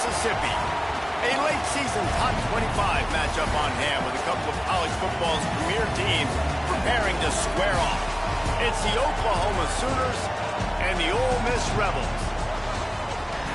Mississippi. A late-season top 25 matchup on hand with a couple of college football's premier teams preparing to square off. It's the Oklahoma Sooners and the Ole Miss Rebels.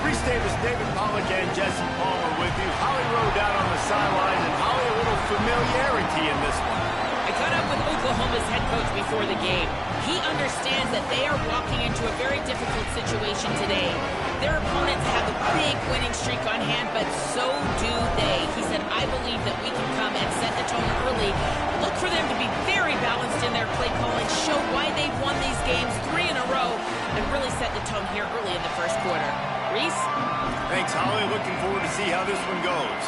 Reese Davis, David Pollack, and Jesse Palmer with you. Holly Rowe down on the sidelines, and Holly, a little familiarity in this one. I caught up with Oklahoma's head coach before the game. He understands that they are walking into a very difficult situation today. Their opponents have a big winning streak on hand, but so do they. He said, I believe that we can come and set the tone early. Look for them to be very balanced in their play calling, show why they've won these games 3 in a row, and really set the tone here early in the first quarter. Reese? Thanks, Holly. Looking forward to see how this one goes.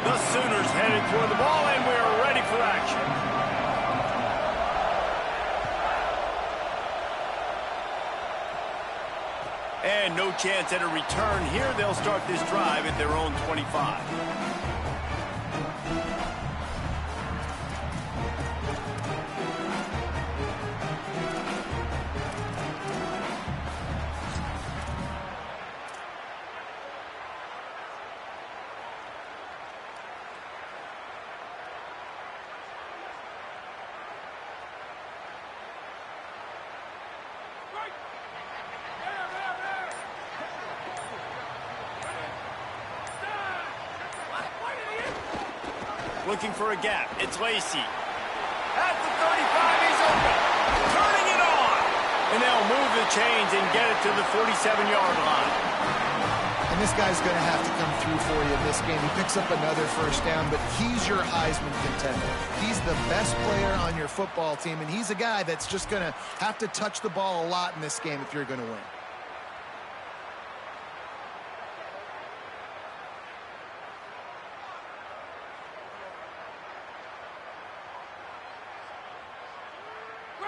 The Sooners headed toward the ball, and we're ready for action. And no chance at a return here. They'll start this drive at their own 25. Looking for a gap. It's Lacey. At the 35, he's open. Turning it on. And they'll move the chains and get it to the 47-yard line. And this guy's going to have to come through for you in this game. He picks up another first down, but he's your Heisman contender. He's the best player on your football team, and he's a guy that's just going to have to touch the ball a lot in this game if you're going to win.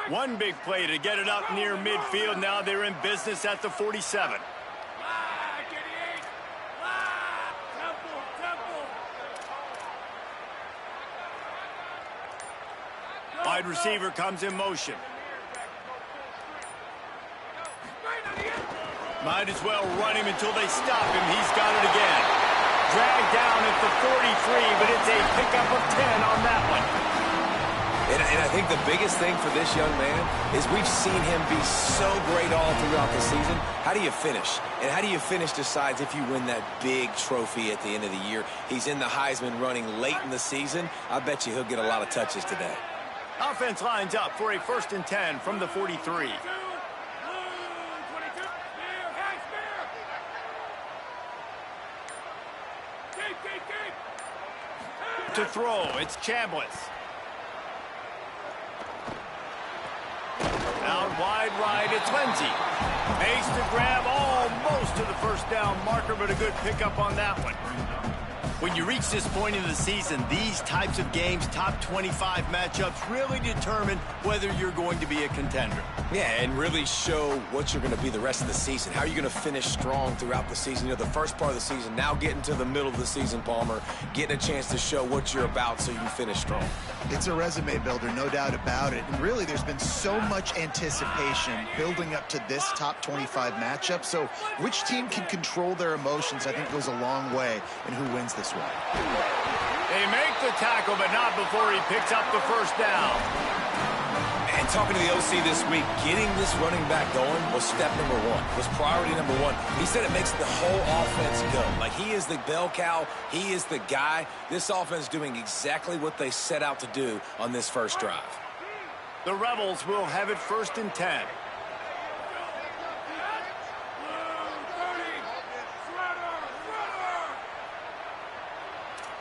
One big play to get it up near midfield. Now they're in business at the 47. Wide receiver comes in motion. Might as well run him until they stop him. He's got it again. Dragged down at the 43, but it's a pickup of 10 on that one. And I think the biggest thing for this young man is we've seen him be so great all throughout the season. How do you finish? And how do you finish decides if you win that big trophy at the end of the year. He's in the Heisman running late in the season. I bet you he'll get a lot of touches today. Offense lines up for a 1st and 10 from the 43. To throw, it's Chambliss. Out wide right, it's Lindsey. Makes the grab almost to the first down marker, but a good pickup on that one. When you reach this point in the season, these types of games, top 25 matchups, really determine whether you're going to be a contender. Yeah, and really show what you're going to be the rest of the season. How are you going to finish strong throughout the season? You know, the first part of the season, now getting to the middle of the season, Palmer, getting a chance to show what you're about so you can finish strong. It's a resume builder, no doubt about it. And really, there's been so much anticipation building up to this top 25 matchup. So which team can control their emotions, I think, goes a long way in who wins this one. They make the tackle, but not before he picks up the first down. And talking to the OC this week, getting this running back going was step number one, was priority number one. He said it makes the whole offense go. Like, he is the bell cow. He is the guy. This offense doing exactly what they set out to do on this first drive. The Rebels will have it 1st and 10.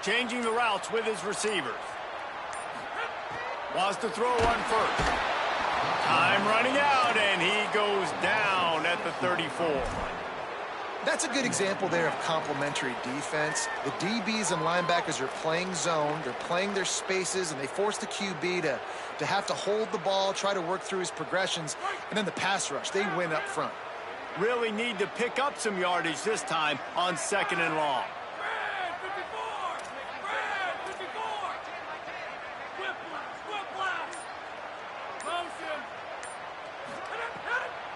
Changing the routes with his receivers. Wants to throw one first. Time running out, and he goes down at the 34. That's a good example there of complementary defense. The DBs and linebackers are playing zone, they're playing their spaces, and they force the QB to have to hold the ball, try to work through his progressions, and then the pass rush, they win up front. Really need to pick up some yardage this time on 2nd and long.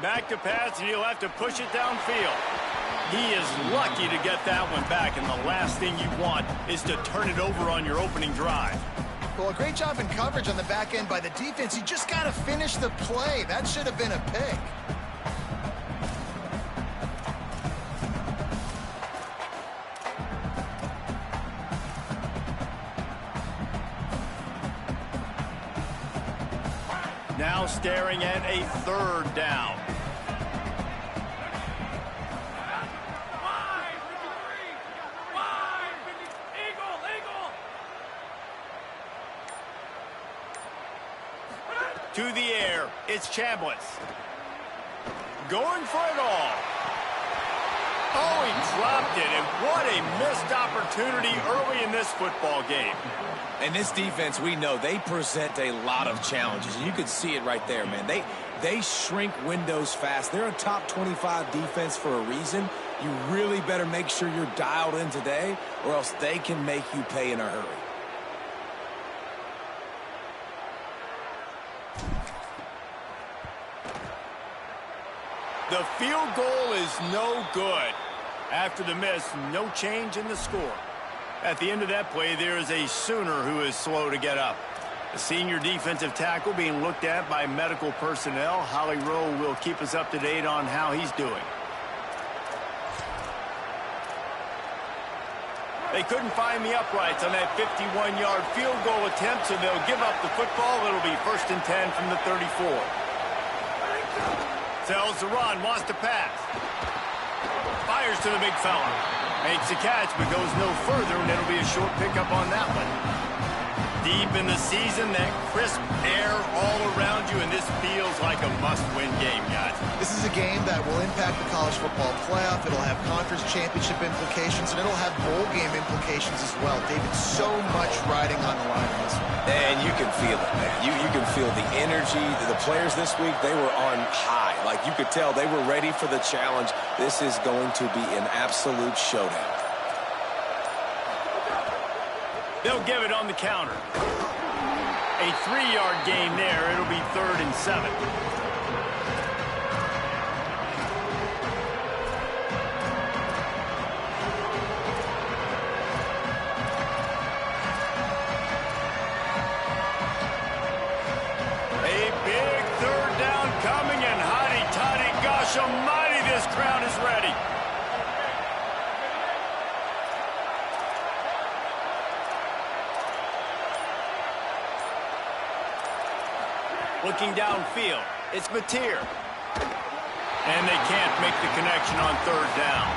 Back to pass, and he'll have to push it downfield. He is lucky to get that one back, and the last thing you want is to turn it over on your opening drive. Well, a great job in coverage on the back end by the defense. You just got to finish the play. That should have been a pick. Now staring at a third down. To the air, it's Chambliss. Going for it all. Oh, he dropped it, and what a missed opportunity early in this football game. And this defense, we know, they present a lot of challenges. And you can see it right there, man. They shrink windows fast. They're a top 25 defense for a reason. You really better make sure you're dialed in today, or else they can make you pay in a hurry. The field goal is no good. After the miss, no change in the score. At the end of that play, there is a Sooner who is slow to get up. The senior defensive tackle being looked at by medical personnel. Holly Rowe will keep us up to date on how he's doing. They couldn't find the uprights on that 51-yard field goal attempt, so they'll give up the football. It'll be 1st and 10 from the 34. Sells the run, wants to pass. Fires to the big fella. Makes the catch, but goes no further, and it'll be a short pickup on that one. Deep in the season, that crisp air all around you, and this feels like a must-win game, guys. This is a game that will impact the college football playoff. It'll have conference championship implications, and it'll have bowl game implications as well. David, so much riding on the line in this one. And you can feel it, man. You can feel the energy. The players this week, they were on high. Like, you could tell they were ready for the challenge. This is going to be an absolute showdown. They'll give it on the counter. A 3-yard gain there. It'll be 3rd and 7. A big 3rd down coming, and hotty-toddy, gosh almighty, this crowd is ready. Looking downfield, it's Mateer. And they can't make the connection on 3rd down.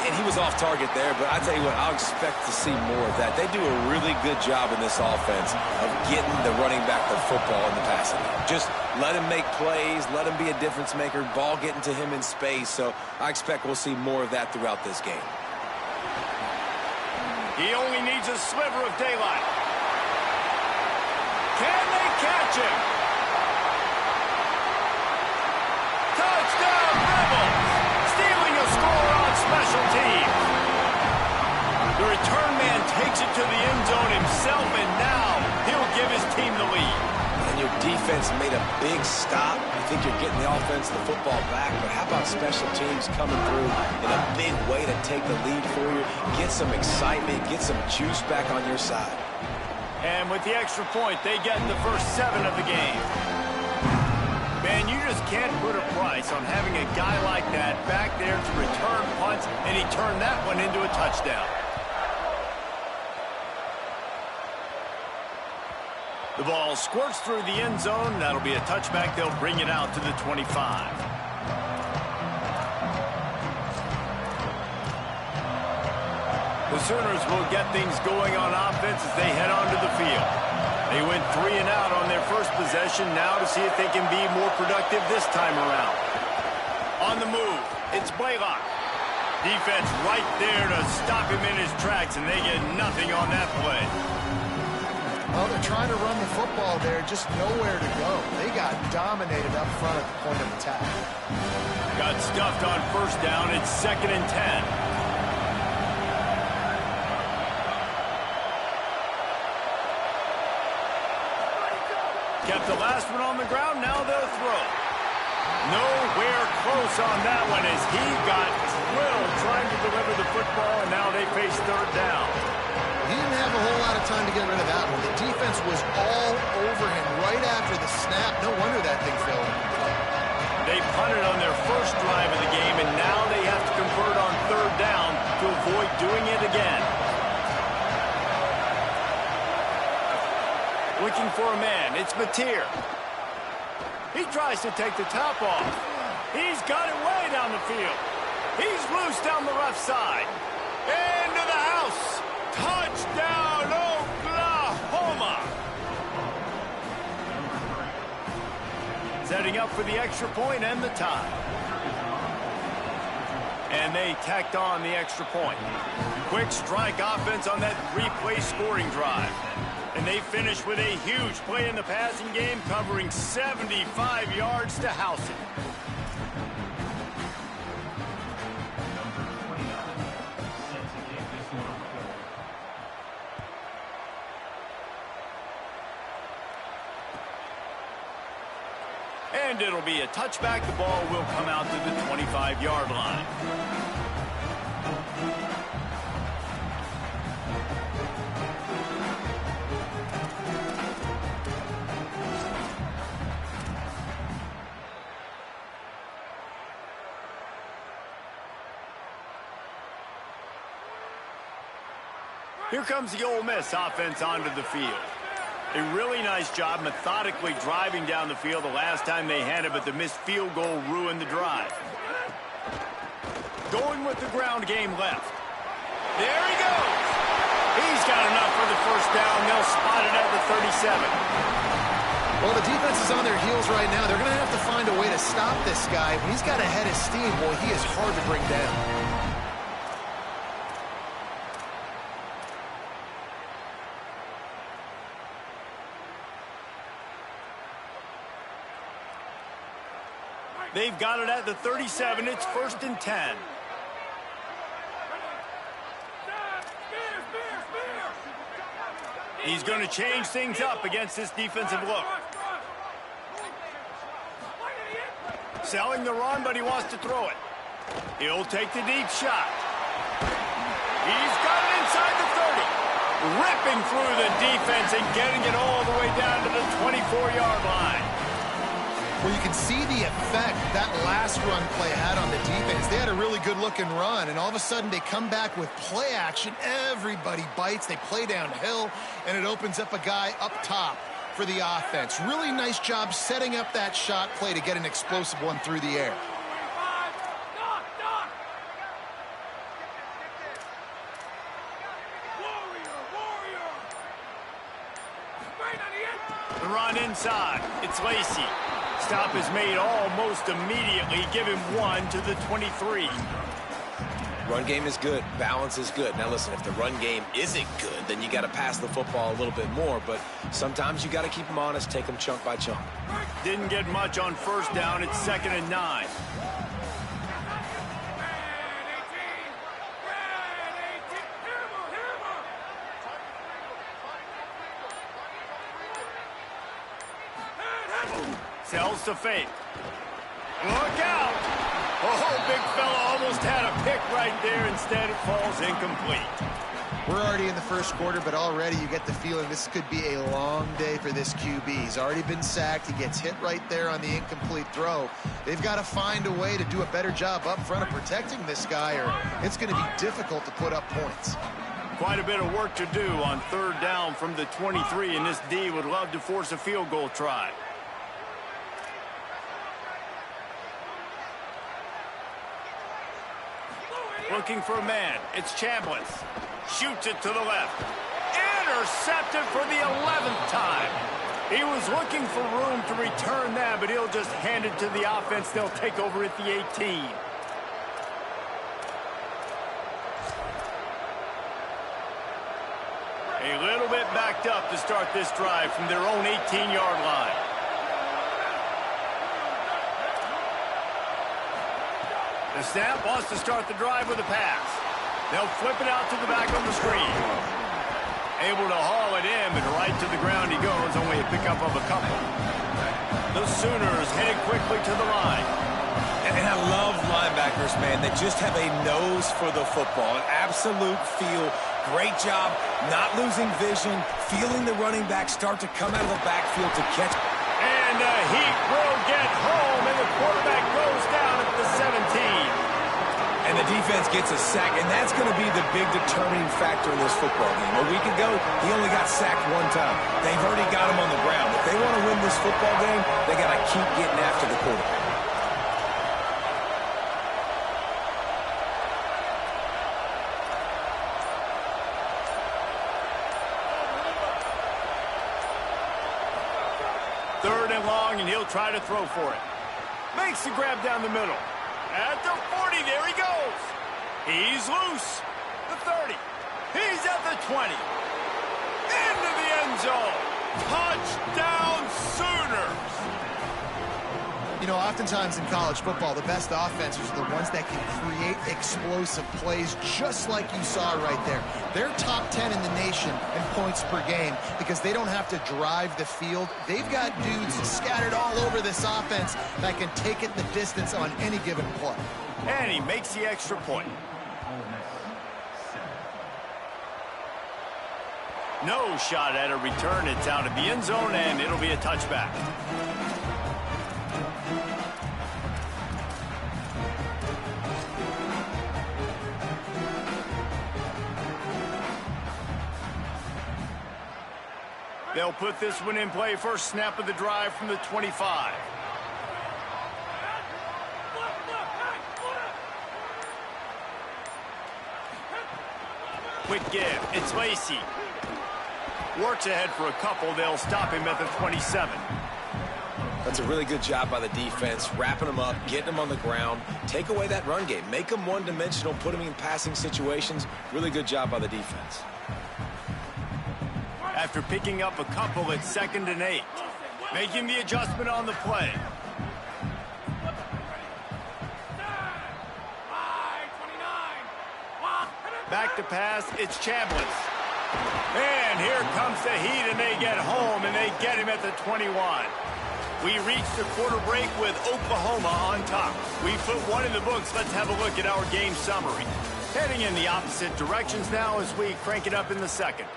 And he was off target there, but I tell you what, I'll expect to see more of that. They do a really good job in this offense of getting the running back the football in the passing game. Just let him make plays, let him be a difference maker, ball getting to him in space. So I expect we'll see more of that throughout this game. He only needs a sliver of daylight. Can they catch him? Touchdown, Rebels! Stealing a score on special teams. The return man takes it to the end zone himself, and now he'll give his team the lead. And your defense made a big stop. You think you're getting the offense, the football back, but how about special teams coming through in a big way to take the lead for you? Get some excitement, get some juice back on your side. And with the extra point, they get the first 7 of the game. Man, you just can't put a price on having a guy like that back there to return punts, and he turned that one into a touchdown. The ball squirts through the end zone. That'll be a touchback. They'll bring it out to the 25. The Sooners will get things going on offense as they head onto the field. They went 3 and out on their first possession, now to see if they can be more productive this time around. On the move, it's Blaylock. Defense right there to stop him in his tracks, and they get nothing on that play. Well, they're trying to run the football there, just nowhere to go. They got dominated up front at the point of attack. Got stuffed on 1st down. It's 2nd and 10. Kept the last one on the ground. Now they'll throw. Nowhere close on that one as he got drilled trying to deliver the football, and now they face third down. He didn't have a whole lot of time to get rid of that one. The defense was all over him right after the snap. No wonder that thing fell in. They punted on their first drive of the game, and now they have to convert on third down to avoid doing it again. Looking for a man. It's Mateer. He tries to take the top off. He's got it way down the field. He's loose down the left side. Into the house. Touchdown, Oklahoma. Setting up for the extra point and the tie. And they tacked on the extra point. Quick strike offense on that three-play scoring drive. And they finish with a huge play in the passing game, covering 75 yards to house it. And it'll be a touchback. The ball will come out to the 25-yard line. Here comes the Ole Miss offense onto the field. A really nice job methodically driving down the field the last time they had it, but the missed field goal ruined the drive. Going with the ground game left. There he goes. He's got enough for the first down. They'll spot it at the 37. Well, the defense is on their heels right now. They're going to have to find a way to stop this guy. When he's got a head of steam, boy, he is hard to bring down. They've got it at the 37. It's 1st and 10. He's going to change things up against this defensive look. Selling the run, but he wants to throw it. He'll take the deep shot. He's got it inside the 30. Ripping through the defense and getting it all the way down to the 24-yard line. Well, you can see the effect that last run play had on the defense. They had a really good-looking run, and all of a sudden they come back with play action. Everybody bites. They play downhill, and it opens up a guy up top for the offense. Really nice job setting up that shot play to get an explosive one through the air. The run inside. It's Lacey. Stop is made almost immediately. Give him 1 to the 23. Run game is good. Balance is good. Now, listen, if the run game isn't good, then you got to pass the football a little bit more. But sometimes you got to keep them honest, take them chunk by chunk. Didn't get much on first down. It's 2nd and 9. Sells to fake. Look out! Oh, big fella almost had a pick right there. Instead, it falls incomplete. We're already in the first quarter, but already you get the feeling this could be a long day for this QB. He's already been sacked. He gets hit right there on the incomplete throw. They've got to find a way to do a better job up front of protecting this guy, or it's going to be difficult to put up points. Quite a bit of work to do on third down from the 23, and this D would love to force a field goal try. Looking for a man. It's Chambliss. Shoots it to the left. Intercepted for the 11th time. He was looking for room to return that, but he'll just hand it to the offense. They'll take over at the 18. A little bit backed up to start this drive from their own 18-yard line. The snap wants to start the drive with a pass. They'll flip it out to the back on the screen. Able to haul it in, but right to the ground he goes, only a pickup of a couple. The Sooners headed quickly to the line. And I love linebackers, man, that just have a nose for the football, an absolute feel. Great job not losing vision, feeling the running back start to come out of the backfield to catch. And the Heat will get home, and the quarterback goes down at the 17. And the defense gets a sack, and that's going to be the big determining factor in this football game. A week ago, he only got sacked one time. They've already got him on the ground. If they want to win this football game, they got to keep getting after the quarterback. Third and long, and he'll try to throw for it. Makes the grab down the middle. At the 40, there he goes. He's loose. The 30. He's at the 20. Into the end zone. Touchdown, Sooners. You know, oftentimes in college football, the best offenses are the ones that can create explosive plays, just like you saw right there. They're top 10 in the nation in points per game because they don't have to drive the field. They've got dudes scattered all over this offense that can take it the distance on any given play. And he makes the extra point. No shot at a return. It's out of the end zone, and it'll be a touchback. They'll put this one in play. First snap of the drive from the 25. Quick give. It's Lacey. Works ahead for a couple. They'll stop him at the 27. That's a really good job by the defense, wrapping them up, getting them on the ground. Take away that run game. Make them one-dimensional, put them in passing situations. Really good job by the defense. After picking up a couple at 2nd and 8. Making the adjustment on the play. Back to pass, it's Chambliss. And here comes the Heat, and they get home, and they get him at the 21. We reach the quarter break with Oklahoma on top. We put one in the books. Let's have a look at our game summary. Heading in the opposite directions now as we crank it up in the second.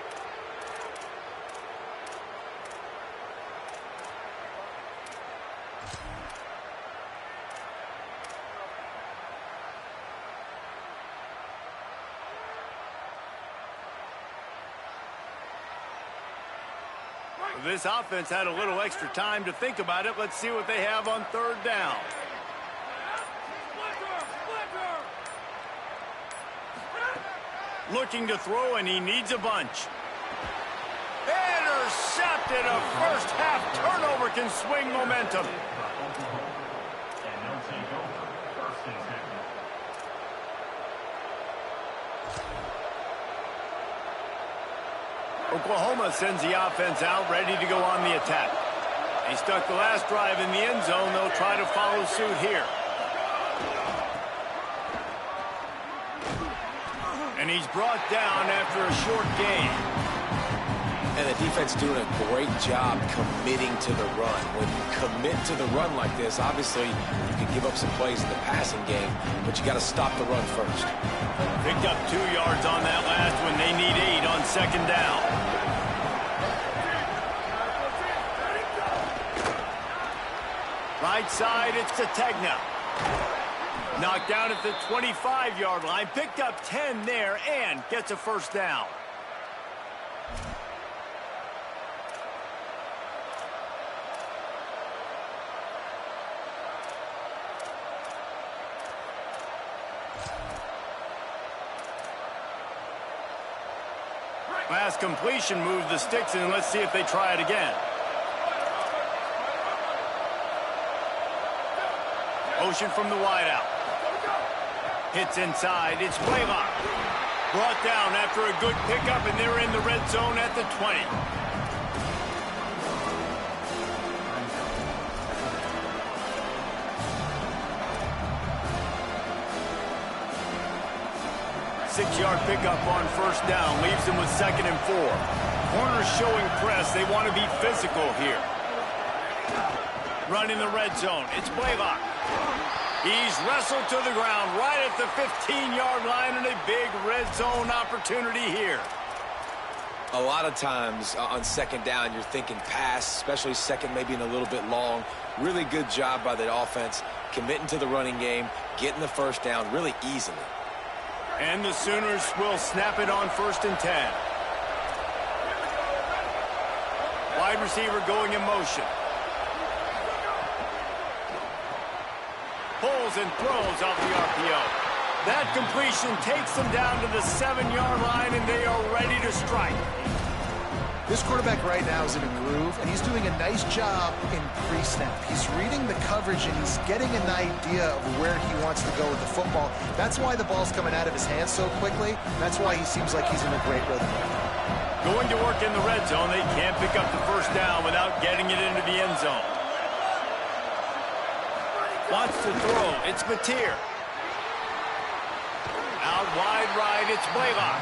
This offense had a little extra time to think about it. Let's see what they have on 3rd down. Looking to throw, and he needs a bunch. Intercepted. A first half turnover can swing momentum. Oklahoma sends the offense out, ready to go on the attack. They stuck the last drive in the end zone. They'll try to follow suit here. And he's brought down after a short gain. And the defense doing a great job committing to the run. When you commit to the run like this, obviously you can give up some plays in the passing game, but you got to stop the run first. Picked up 2 yards on that last one. They need 8 on 2nd down. Right side, it's Tegna. Knocked down at the 25-yard line. Picked up 10 there and gets a first down. Last completion moved the sticks in. Let's see if they try it again. Motion from the wideout. Hits inside. It's Blaylock. Brought down after a good pickup, and they're in the red zone at the 20. Six-yard pickup on first down. Leaves them with 2nd and 4. Corners showing press. They want to be physical here. Running the red zone. It's Blaylock. He's wrestled to the ground right at the 15-yard line, and a big red zone opportunity here. A lot of times on second down, you're thinking pass, especially second, maybe in a little bit long. Really good job by the offense, committing to the running game, getting the first down really easily. And the Sooners will snap it on 1st and 10. Wide receiver going in motion. Pulls and throws off the RPO. That completion takes them down to the 7-yard line, and they are ready to strike. This quarterback right now is in a groove, and he's doing a nice job in pre-snap. He's reading the coverage, and he's getting an idea of where he wants to go with the football. That's why the ball's coming out of his hands so quickly. That's why he seems like he's in a great rhythm right now. Going to work in the red zone, they can't pick up the first down without getting it into the end zone. Wants to throw. It's Mateer. Out wide right, it's Blaylock.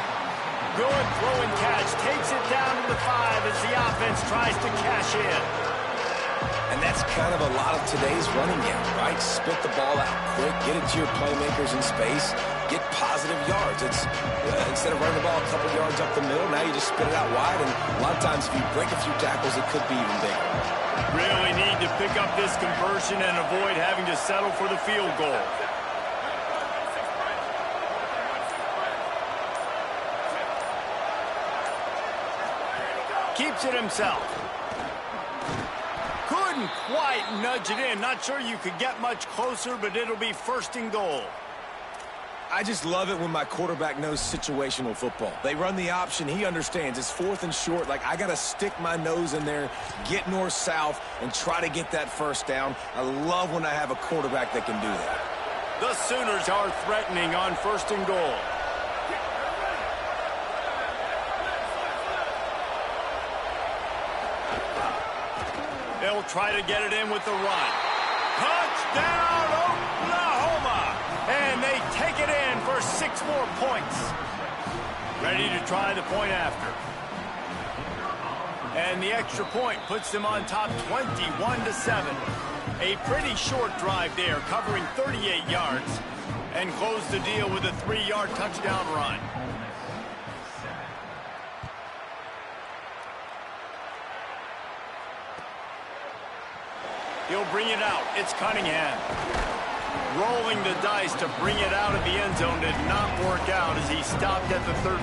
Good throw and catch. Takes it down to the 5 as the offense tries to cash in. And that's kind of a lot of today's running game, right? Spit the ball out quick, get it to your playmakers in space, get positive yards. It's instead of running the ball a couple yards up the middle, now you just spit it out wide, and a lot of times if you break a few tackles, it could be even bigger. Really need to pick up this conversion and avoid having to settle for the field goal. Keeps it himself. Couldn't quite nudge it in. Not sure you could get much closer, but it'll be 1st and goal. I just love it when my quarterback knows situational football. They run the option. He understands. It's 4th and short. Like, I got to stick my nose in there, get north-south, and try to get that first down. I love when I have a quarterback that can do that. The Sooners are threatening on 1st and goal. They'll try to get it in with the run. Touchdown, Oklahoma! And they take it in for 6 more points. Ready to try the point after. And the extra point puts them on top 21-7. A pretty short drive there, covering 38 yards. And close the deal with a 3-yard touchdown run. He'll bring it out. It's Cunningham. Rolling the dice to bring it out of the end zone did not work out as he stopped at the 13.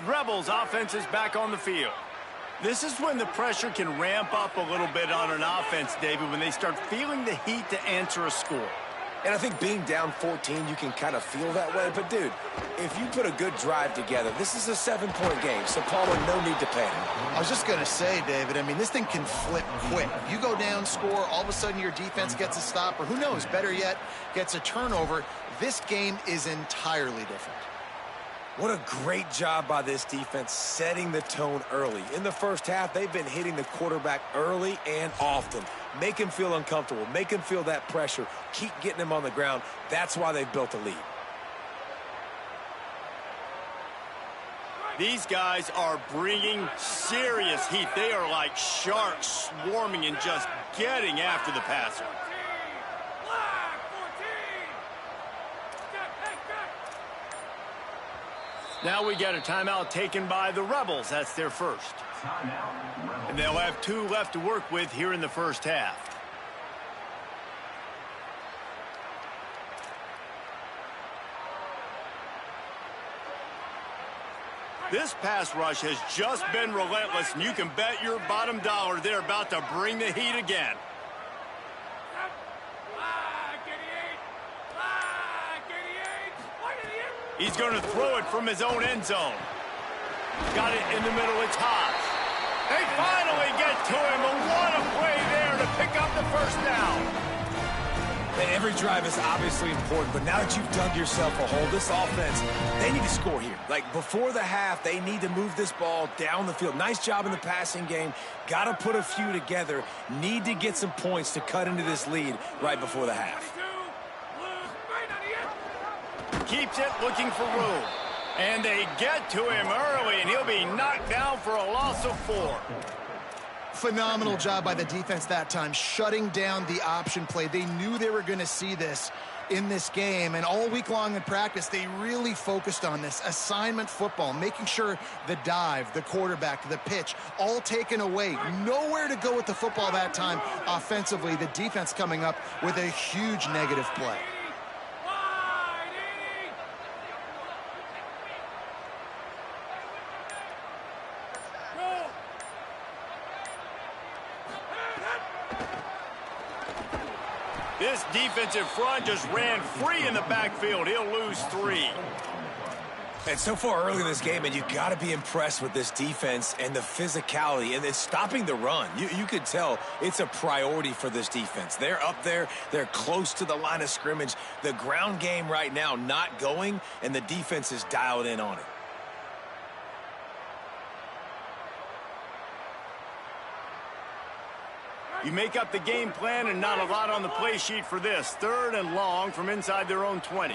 Rebels offense is back on the field. This is when the pressure can ramp up a little bit on an offense, David, when they start feeling the heat to answer a score. And I think being down 14, you can kind of feel that way. But, dude, if you put a good drive together, this is a 7-point game. So, Palmer, no need to panic. I was just going to say, David, I mean, this thing can flip quick. You go down, score, all of a sudden your defense gets a stop, or who knows, better yet, gets a turnover. This game is entirely different. What a great job by this defense setting the tone early. In the first half, they've been hitting the quarterback early and often. Make him feel uncomfortable. Make him feel that pressure. Keep getting him on the ground. That's why they've built a lead. These guys are bringing serious heat. They are like sharks swarming and just getting after the passer. Now we get a timeout taken by the Rebels. That's their first. And they'll have 2 left to work with here in the first half. This pass rush has just been relentless, and you can bet your bottom dollar they're about to bring the heat again. He's going to throw it from his own end zone. Got it in the middle. It's Haas. They finally get to him, and what a play there to pick up the first down. And every drive is obviously important, but now that you've dug yourself a hole, this offense, they need to score here. Like, before the half, they need to move this ball down the field. Nice job in the passing game. Got to put a few together. Need to get some points to cut into this lead right before the half. keeps it, looking for room. And they get to him early, and he'll be knocked down for a loss of 4. Phenomenal job by the defense that time, shutting down the option play. They knew they were going to see this in this game, and all week long in practice, they really focused on this assignment football, making sure the dive, the quarterback, the pitch, all taken away. Nowhere to go with the football that time offensively. The defense coming up with a huge negative play. This defensive front just ran free in the backfield. He'll lose 3. And so far early in this game, and you got to be impressed with this defense and the physicality, and it's stopping the run. You could tell it's a priority for this defense. They're up there. They're close to the line of scrimmage. The ground game right now not going, and the defense is dialed in on it. You make up the game plan and not a lot on the play sheet for this. 3rd and long from inside their own 20.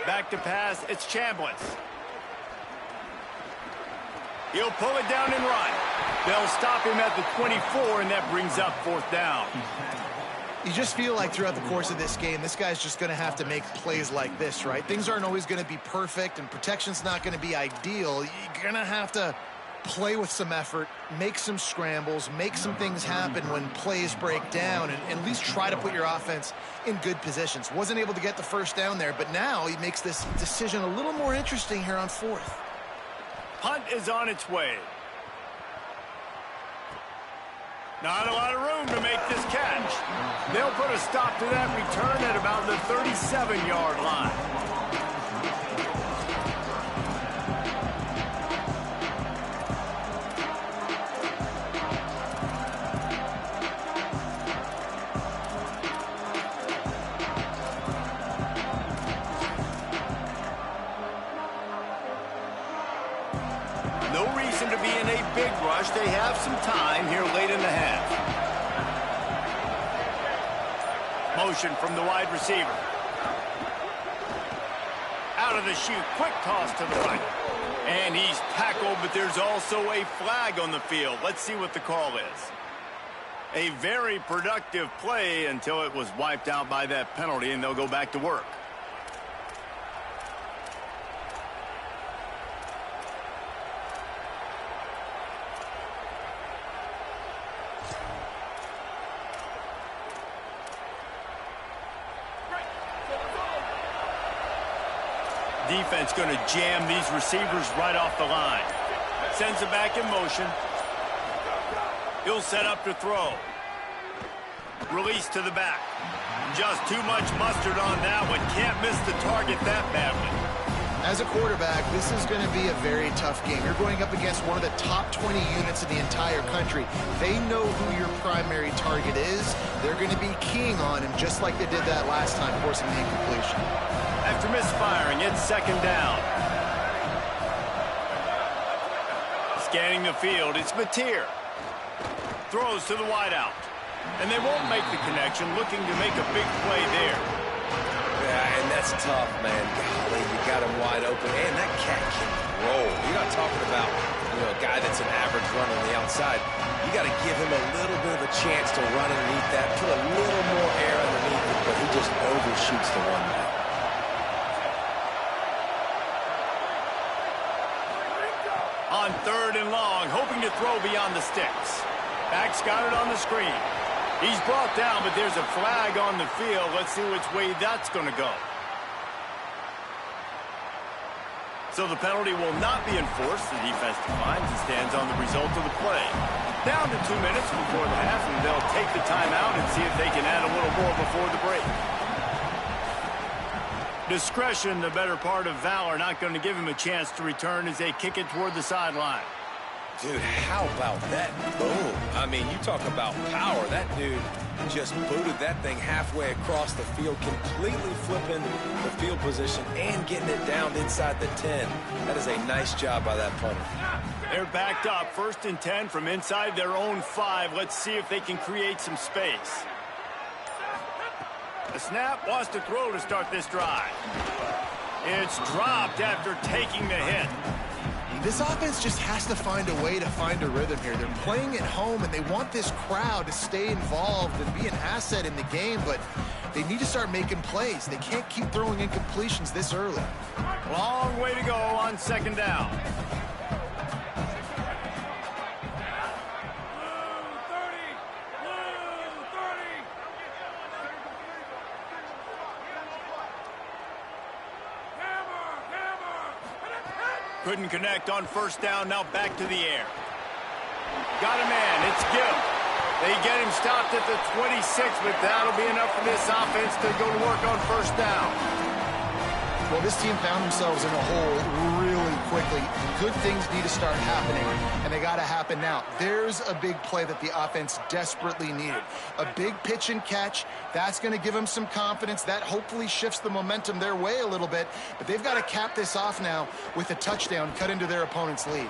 Back to pass, it's Chambliss. He'll pull it down and run. They'll stop him at the 24, and that brings up 4th down. You just feel like throughout the course of this game, this guy's just going to have to make plays like this, right? Things aren't always going to be perfect, and protection's not going to be ideal. You're going to have to play with some effort, make some scrambles, make some things happen when plays break down, and at least try to put your offense in good positions. Wasn't able to get the first down there, but now he makes this decision a little more interesting here on 4th. Punt is on its way. Not a lot of room to make this catch. They'll put a stop to that return at about the 37-yard line. No reason to be in a big rush. They have some time here late in the half. Motion from the wide receiver. Out of the chute, quick toss to the right. And he's tackled, but there's also a flag on the field. Let's see what the call is. A very productive play until it was wiped out by that penalty, and they'll go back to work. Defense going to jam these receivers right off the line. Sends it back in motion. He'll set up to throw. Release to the back. Just too much mustard on that one. Can't miss the target that badly. As a quarterback, this is going to be a very tough game. You're going up against one of the top 20 units in the entire country. They know who your primary target is. They're going to be keying on him just like they did that last time, forcing the incompletion. After misfiring, it's 2nd down. Scanning the field, it's Mateer. Throws to the wideout. And they won't make the connection, looking to make a big play there. Yeah, and that's tough, man. Golly, you got him wide open. And that cat can roll. You're not talking about, a guy that's an average runner on the outside. You got to give him a little bit of a chance to run underneath that, put a little more air underneath it, but he just overshoots the one back. On 3rd and long, hoping to throw beyond the sticks. Back's got it on the screen. He's brought down, but there's a flag on the field. Let's see which way that's going to go. So the penalty will not be enforced. The defense defines and stands on the result of the play. Down to 2 minutes before the half, and they'll take the timeout and see if they can add a little more before the break. Discretion, the better part of valor, not going to give him a chance to return as they kick it toward the sideline. Dude, how about that boom? I mean, you talk about power. That dude just booted that thing halfway across the field, completely flipping the field position and getting it down inside the 10. That is a nice job by that punter. They're backed up, 1st and 10 from inside their own 5. Let's see if they can create some space. The snap wants to throw to start this drive. It's dropped after taking the hit. This offense just has to find a way to find a rhythm here. They're playing at home, and they want this crowd to stay involved and be an asset in the game, but they need to start making plays. They can't keep throwing incompletions this early. Long way to go on 2nd down. Couldn't connect on 1st down, now back to the air. Got a man, it's Gill. They get him stopped at the 26, but that'll be enough for this offense to go to work on 1st down. Well, this team found themselves in a hole really quickly. Good things need to start happening, and they got to happen now. There's a big play that the offense desperately needed. A big pitch and catch. That's going to give them some confidence. That hopefully shifts the momentum their way a little bit, but they've got to cap this off now with a touchdown cut into their opponent's lead.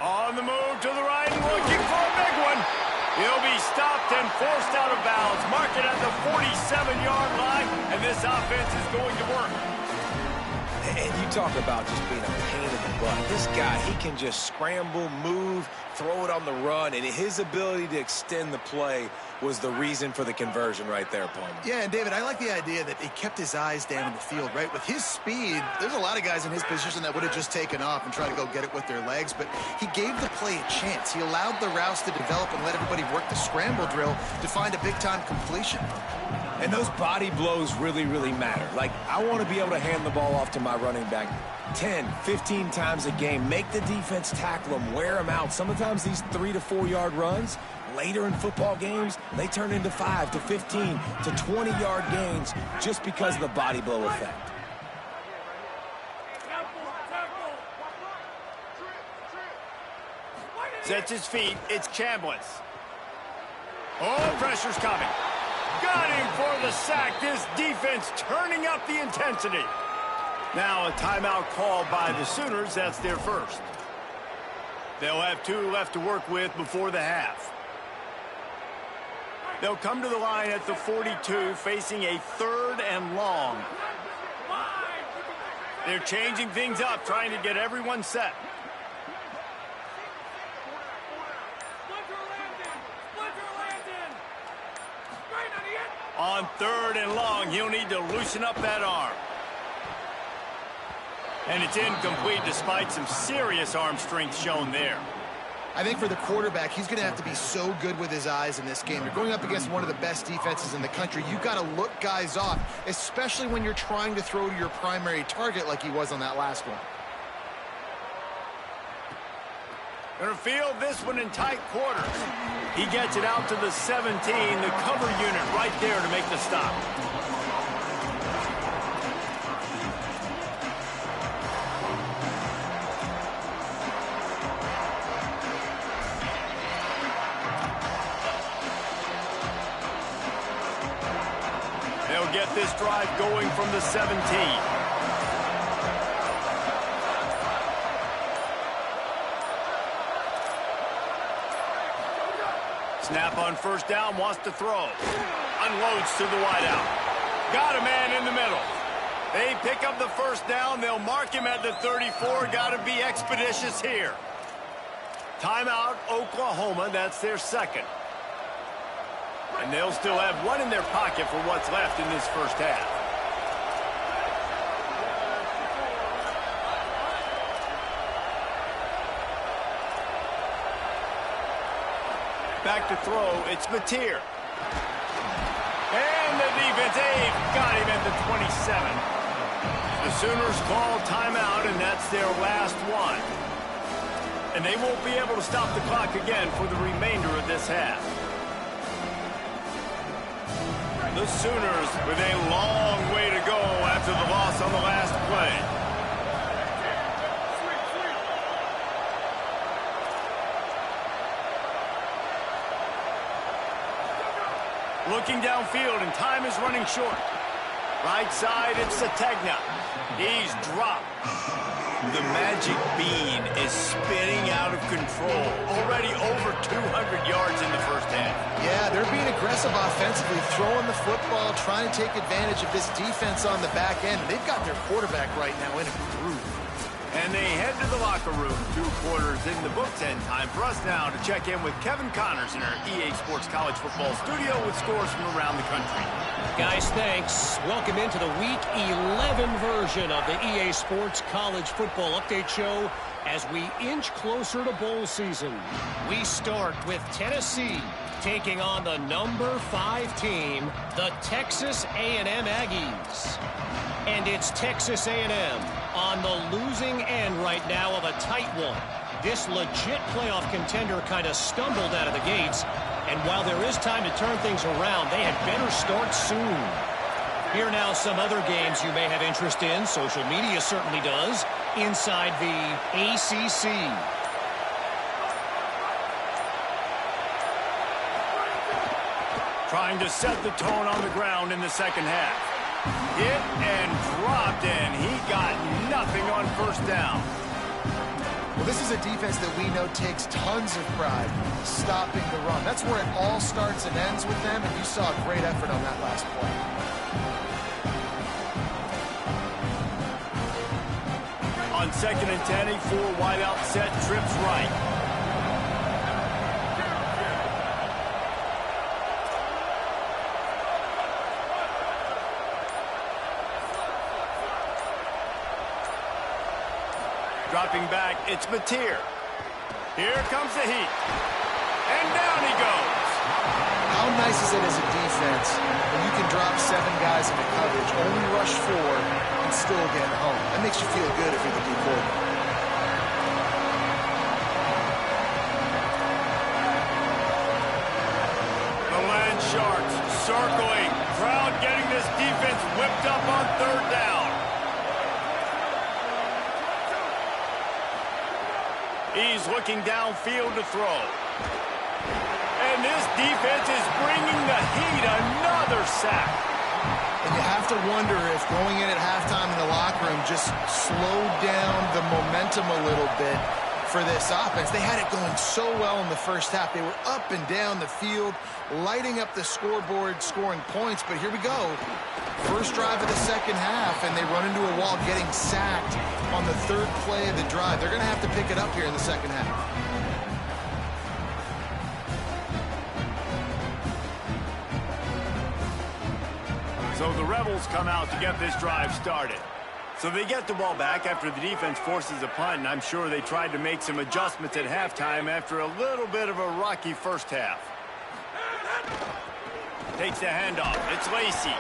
On the move to the right and looking for a big one. He'll be stopped and forced out of bounds. Mark it at the 47-yard line, and this offense is going to work. And you talk about just being a pain in the butt. This guy, he can just scramble, move, throw it on the run, and his ability to extend the play was the reason for the conversion right there, Palmer. Yeah, and David, I like the idea that he kept his eyes down in the field, right? With his speed, there's a lot of guys in his position that would have just taken off and tried to go get it with their legs, but he gave the play a chance. He allowed the routes to develop and let everybody work the scramble drill to find a big-time completion. And those body blows really, really matter. Like, I want to be able to hand the ball off to my running back 10, 15 times a game. Make the defense tackle them, wear them out. Sometimes these 3 to 4 yard runs, later in football games, they turn into 5 to 15 to 20-yard gains just because of the body blow effect. Sets his feet. It's Chambliss. Oh, pressure's coming. Got him for the sack. This defense turning up the intensity. Now a timeout called by the Sooners. That's their first. They'll have 2 left to work with before the half. They'll come to the line at the 42, facing a 3rd and long. They're changing things up, trying to get everyone set. On 3rd and long, he'll need to loosen up that arm. And it's incomplete despite some serious arm strength shown there. I think for the quarterback, he's going to have to be so good with his eyes in this game. You're going up against one of the best defenses in the country. You've got to look guys off, especially when you're trying to throw to your primary target like he was on that last one. Going to field this one in tight quarters. He gets it out to the 17, the cover unit right there to make the stop. They'll get this drive going from the 17. Snap on 1st down, wants to throw. Unloads to the wideout. Got a man in the middle. They pick up the 1st down. They'll mark him at the 34. Got to be expeditious here. Timeout, Oklahoma. That's their 2nd. And they'll still have 1 in their pocket for what's left in this 1st half. Back to throw, it's Mateer. And the defense, got him at the 27. The Sooners call timeout, and that's their last one. And they won't be able to stop the clock again for the remainder of this half. The Sooners with a long way to go after the loss on the last play. Looking downfield, and time is running short. Right side, it's Sategna. He's dropped. The magic bean is spinning out of control. Already over 200 yards in the first half. Yeah, they're being aggressive offensively, throwing the football, trying to take advantage of this defense on the back end. They've got their quarterback right now in a groove. And they head to the locker room. 2 quarters in the books, and time for us now to check in with Kevin Connors in our EA Sports College Football studio with scores from around the country. Guys, thanks. Welcome into the Week 11 version of the EA Sports College Football Update Show as we inch closer to bowl season. We start with Tennessee taking on the number 5 team, the Texas A&M Aggies. And it's Texas A&M on the losing end right now of a tight one. This legit playoff contender kind of stumbled out of the gates, and while there is time to turn things around, they had better start soon. Here now some other games you may have interest in. Social media certainly does. Inside the ACC. Trying to set the tone on the ground in the second half. Hit and dropped, and he got nothing on first down. Well, this is a defense that we know takes tons of pride stopping the run. That's where it all starts and ends with them, and you saw a great effort on that last play. On 2nd and 10, a 4-wideout set, trips right. Dropping back, it's Mateer. Here comes the heat. And down he goes. How nice is it as a defense when you can drop 7 guys into coverage, only rush 4, and still get home? That makes you feel good if you're the D coordinator. The Land Sharks circling. Crowd getting this defense whipped up on 3rd down. He's looking downfield to throw. And this defense is bringing the heat. Another sack. And you have to wonder if going in at halftime in the locker room just slowed down the momentum a little bit for this offense. They had it going so well in the first half. They were up and down the field, lighting up the scoreboard, scoring points. But here we go. First drive of the second half, and they run into a wall, getting sacked on the 3rd play of the drive. They're going to have to pick it up here in the second half. So the Rebels come out to get this drive started. So they get the ball back after the defense forces a punt, and I'm sure they tried to make some adjustments at halftime after a little bit of a rocky first half. Takes the handoff. It's Lacey.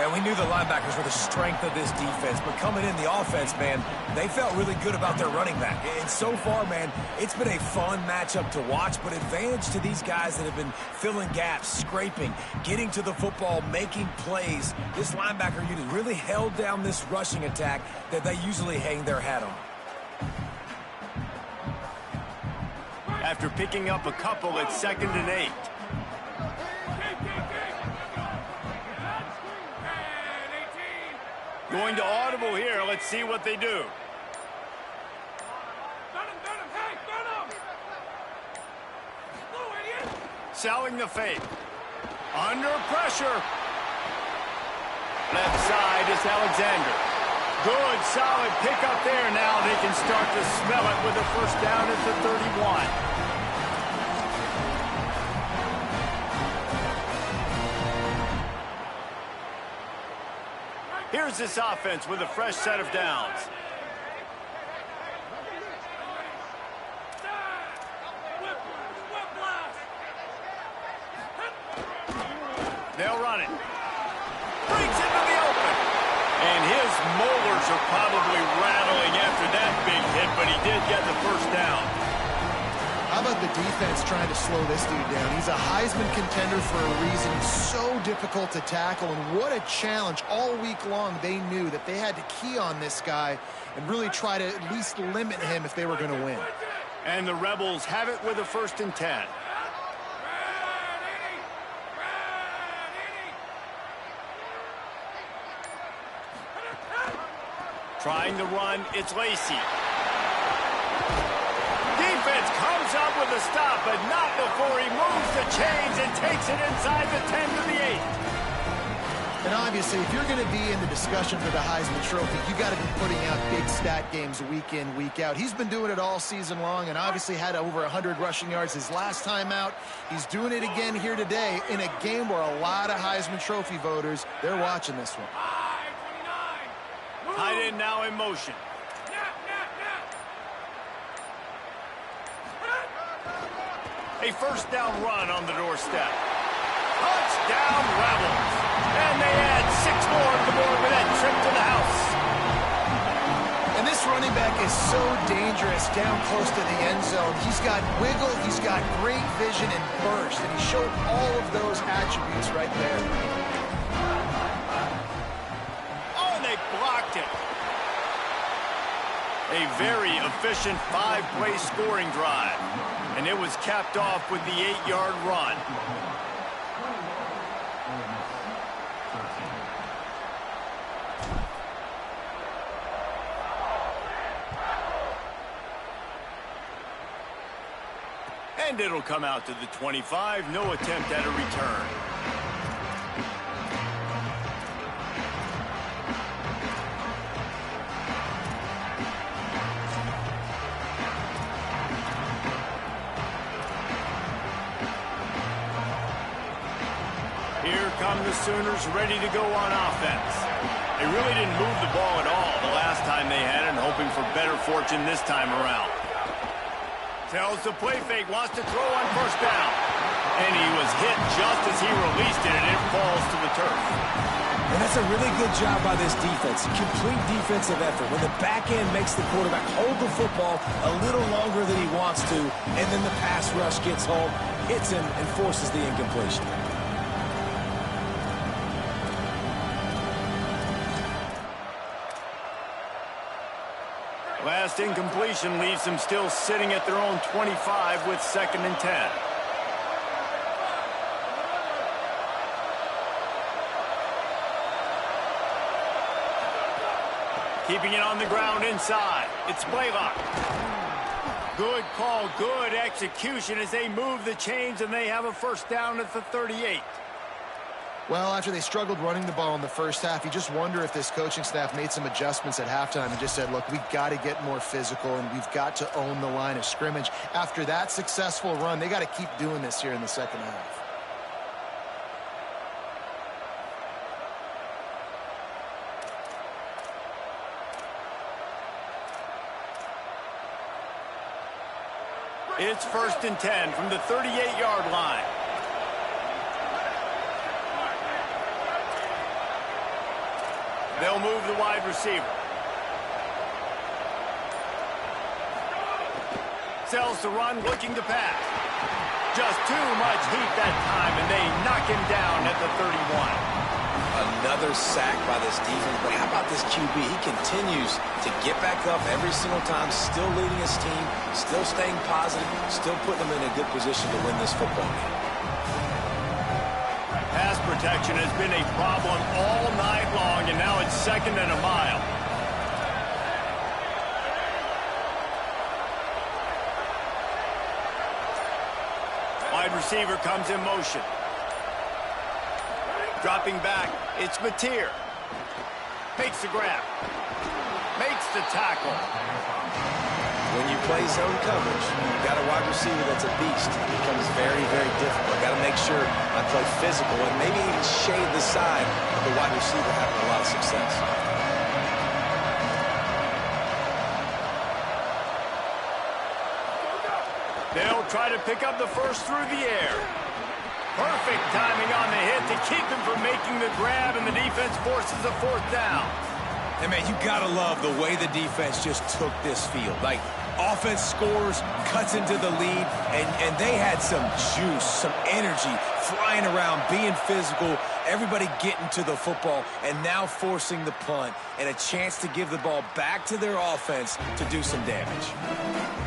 And we knew the linebackers were the strength of this defense, but coming in the offense, man, they felt really good about their running back. And so far, man, it's been a fun matchup to watch, but advantage to these guys that have been filling gaps, scraping, getting to the football, making plays. This linebacker unit really held down this rushing attack that they usually hang their hat on. After picking up a couple, it's 2nd and 8. Going to audible here. Let's see what they do. Selling the fake. Under pressure. Left side is Alexander. Good, solid pickup there. Now they can start to smell it with a first down at the 31. Here's this offense with a fresh set of downs. They'll run it. Breaks into the open. And his molars are probably rattling after that big hit, but he did get the first down. How about the defense trying to slow this dude down? He's a Heisman contender for a reason. He's so difficult to tackle, and what a challenge. All week long, they knew that they had to key on this guy and really try to at least limit him if they were going to win. And the Rebels have it with a 1st and 10. Trying to run, it's Lacy. Defense comes up with a stop, but not before he moves the chains and takes it inside the 10 to the 8. And obviously, if you're going to be in the discussion for the Heisman Trophy, you got to be putting out big stat games week in, week out. He's been doing it all season long and obviously had over 100 rushing yards his last time out. He's doing it again here today in a game where a lot of Heisman Trophy voters, they're watching this one. Tight end now in motion. A first down run on the doorstep. Touchdown Rebels. And they add 6 more to the board with that trip to the house. And this running back is so dangerous down close to the end zone. He's got wiggle, he's got great vision and burst, and he showed all of those attributes right there. Oh, and they blocked it. A very efficient 5-play scoring drive. And it was capped off with the 8-yard run. And it'll come out to the 25. No attempt at a return. Here come the Sooners ready to go on offense. They really didn't move the ball at all the last time they had it, and hoping for better fortune this time around. Tells the play fake, wants to throw on first down. And he was hit just as he released it, and it falls to the turf. And that's a really good job by this defense. Complete defensive effort. When the back end makes the quarterback hold the football a little longer than he wants to, and then the pass rush gets home, hits him, and forces the incompletion. Last incompletion leaves them still sitting at their own 25 with 2nd and 10. Keeping it on the ground inside. It's Blaylock. Good call, good execution as they move the chains, and they have a first down at the 38. Well, after they struggled running the ball in the first half, you just wonder if this coaching staff made some adjustments at halftime and just said, look, we've got to get more physical and we've got to own the line of scrimmage. After that successful run, they got to keep doing this here in the second half. It's 1st and 10 from the 38-yard line. They'll move the wide receiver. Sells the run, looking to pass. Just too much heat that time, and they knock him down at the 31. Another sack by this defense, but how about this QB? He continues to get back up every single time, still leading his team, still staying positive, still putting them in a good position to win this football game. Pass protection has been a problem all night long, and now it's 2nd and a mile. Wide receiver comes in motion. Dropping back, it's Mateer. Makes the grab. Makes the tackle. When you play zone coverage, you've got a wide receiver that's a beast. It becomes very, very difficult. Got to make sure I play physical and maybe even shade the side of the wide receiver having a lot of success. They'll try to pick up the first through the air. Perfect timing on the hit to keep him from making the grab, and the defense forces a 4th down. And, man, you got to love the way the defense just took this field. Like, offense scores, cuts into the lead, and they had some juice, some energy flying around, being physical, everybody getting to the football, and now forcing the punt and a chance to give the ball back to their offense to do some damage.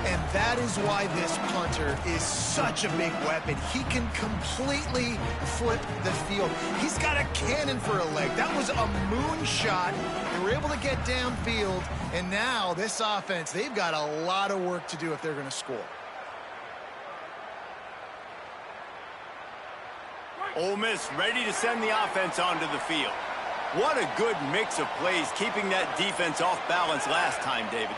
And that is why this punter is such a big weapon. He can completely flip the field. He's got a cannon for a leg. That was a moonshot. They were able to get downfield, and now this offense, they've got a lot of work to do if they're going to score. Ole Miss ready to send the offense onto the field. What a good mix of plays, keeping that defense off balance last time, David.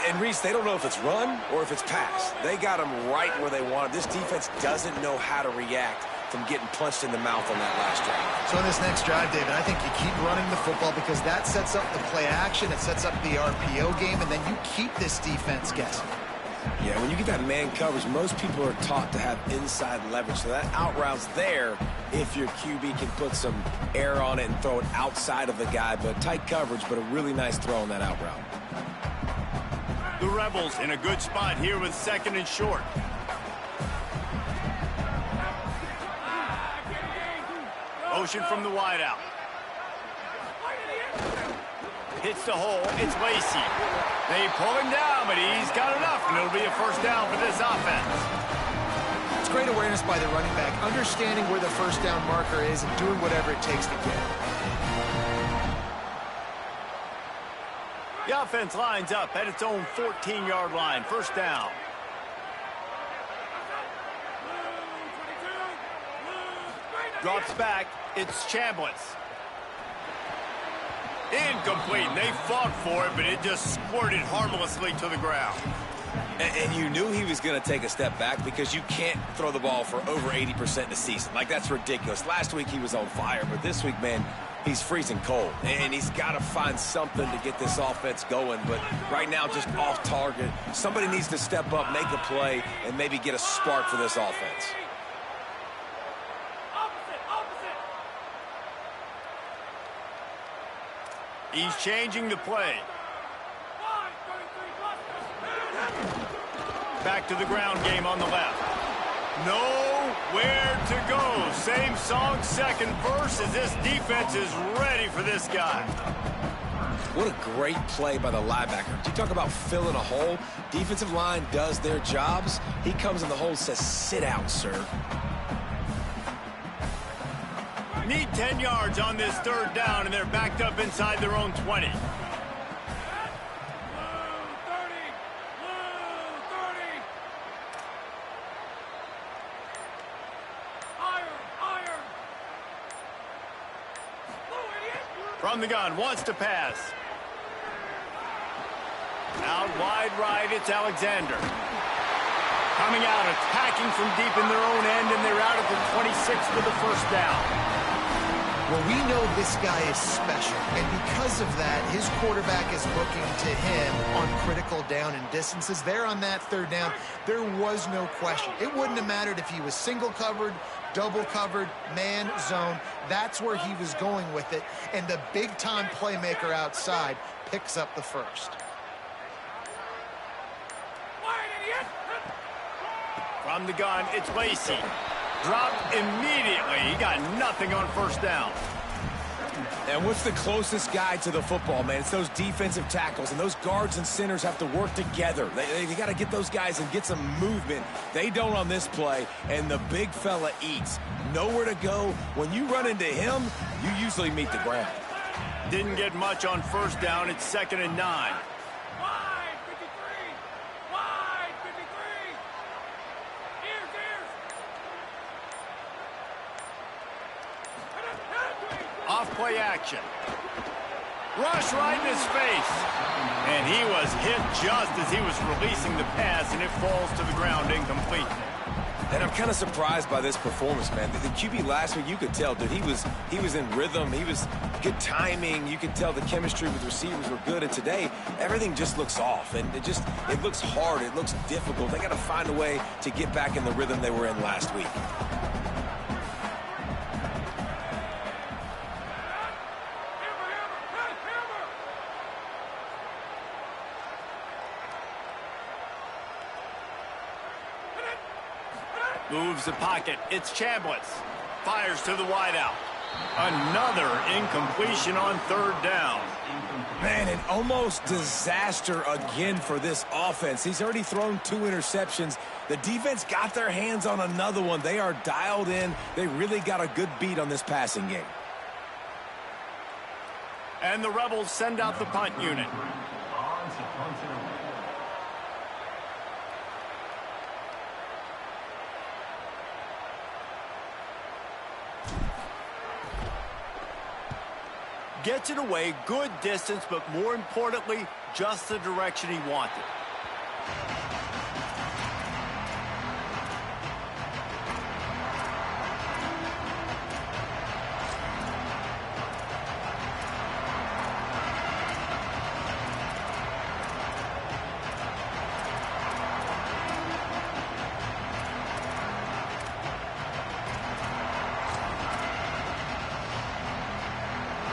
And Reese, they don't know if it's run or if it's pass. They got them right where they want them. This defense doesn't know how to react from getting punched in the mouth on that last drive. So in this next drive, David, I think you keep running the football because that sets up the play action, it sets up the RPO game, and then you keep this defense guessing. Yeah, when you get that man coverage, most people are taught to have inside leverage. So that out route's there if your QB can put some air on it and throw it outside of the guy. But tight coverage, but a really nice throw on that out route. The Rebels in a good spot here with 2nd and short. Motion from the wideout. Hits the hole. It's Lacey. They pull him down, but he's got enough, and it'll be a first down for this offense. It's great awareness by the running back, understanding where the first down marker is and doing whatever it takes to get it. The offense lines up at its own 14-yard line. First down. Drops back. It's Chambliss. Incomplete. They fought for it, but it just squirted harmlessly to the ground. And you knew he was going to take a step back because you can't throw the ball for over 80% in a season. Like, that's ridiculous. Last week he was on fire, but this week, man, he's freezing cold. And he's got to find something to get this offense going. But right now, just off target. Somebody needs to step up, make a play, and maybe get a spark for this offense. He's changing the play. Back to the ground game on the left. Nowhere to go. Same song, second verse, as this defense is ready for this guy. What a great play by the linebacker. You talk about filling a hole. Defensive line does their jobs. He comes in the hole and says, sit out, sir. Need 10 yards on this third down, and they're backed up inside their own 20. From the gun, wants to pass. Out wide right, it's Alexander. Coming out, attacking from deep in their own end, and they're out at the 26 for the first down. Well, we know this guy is special, and because of that, his quarterback is looking to him on critical down and distances. There on that third down, there was no question. It wouldn't have mattered if he was single covered, double covered, man, zone. That's where he was going with it, and the big-time playmaker outside picks up the first. From the gun, it's Lacey. Dropped immediately. He got nothing on first down. And what's the closest guy to the football, man? It's those defensive tackles, and those guards and centers have to work together. They got to get those guys and get some movement. They don't on this play, and the big fella eats. Nowhere to go. When you run into him, you usually meet the ground. Didn't get much on first down. It's 2nd and 9. Off-play action. Rush right in his face. And he was hit just as he was releasing the pass, and it falls to the ground incomplete. And I'm kind of surprised by this performance, man. The QB last week, you could tell, dude, he was in rhythm. He was good timing. You could tell the chemistry with receivers were good. And today, everything just looks off. And it looks hard. It looks difficult. They got to find a way to get back in the rhythm they were in last week. Moves the pocket. It's Chambliss. Fires to the wideout. Another incompletion on third down. Man, an almost disaster again for this offense. He's already thrown 2 interceptions. The defense got their hands on another one. They are dialed in. They really got a good beat on this passing game. And the Rebels send out the punt unit. Gets it away, good distance, but more importantly, just the direction he wanted.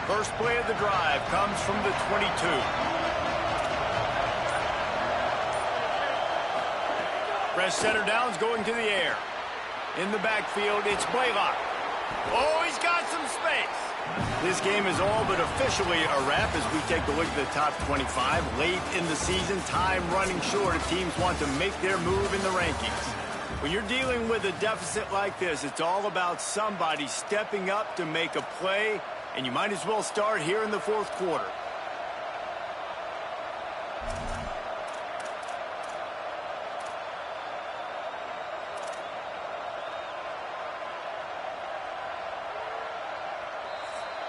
First play of the drive comes from the 22. Fresh center downs going to the air. In the backfield, it's Blaylock. Oh, he's got some space. This game is all but officially a wrap as we take a look at the top 25. Late in the season, time running short if teams want to make their move in the rankings. When you're dealing with a deficit like this, it's all about somebody stepping up to make a play. And you might as well start here in the fourth quarter.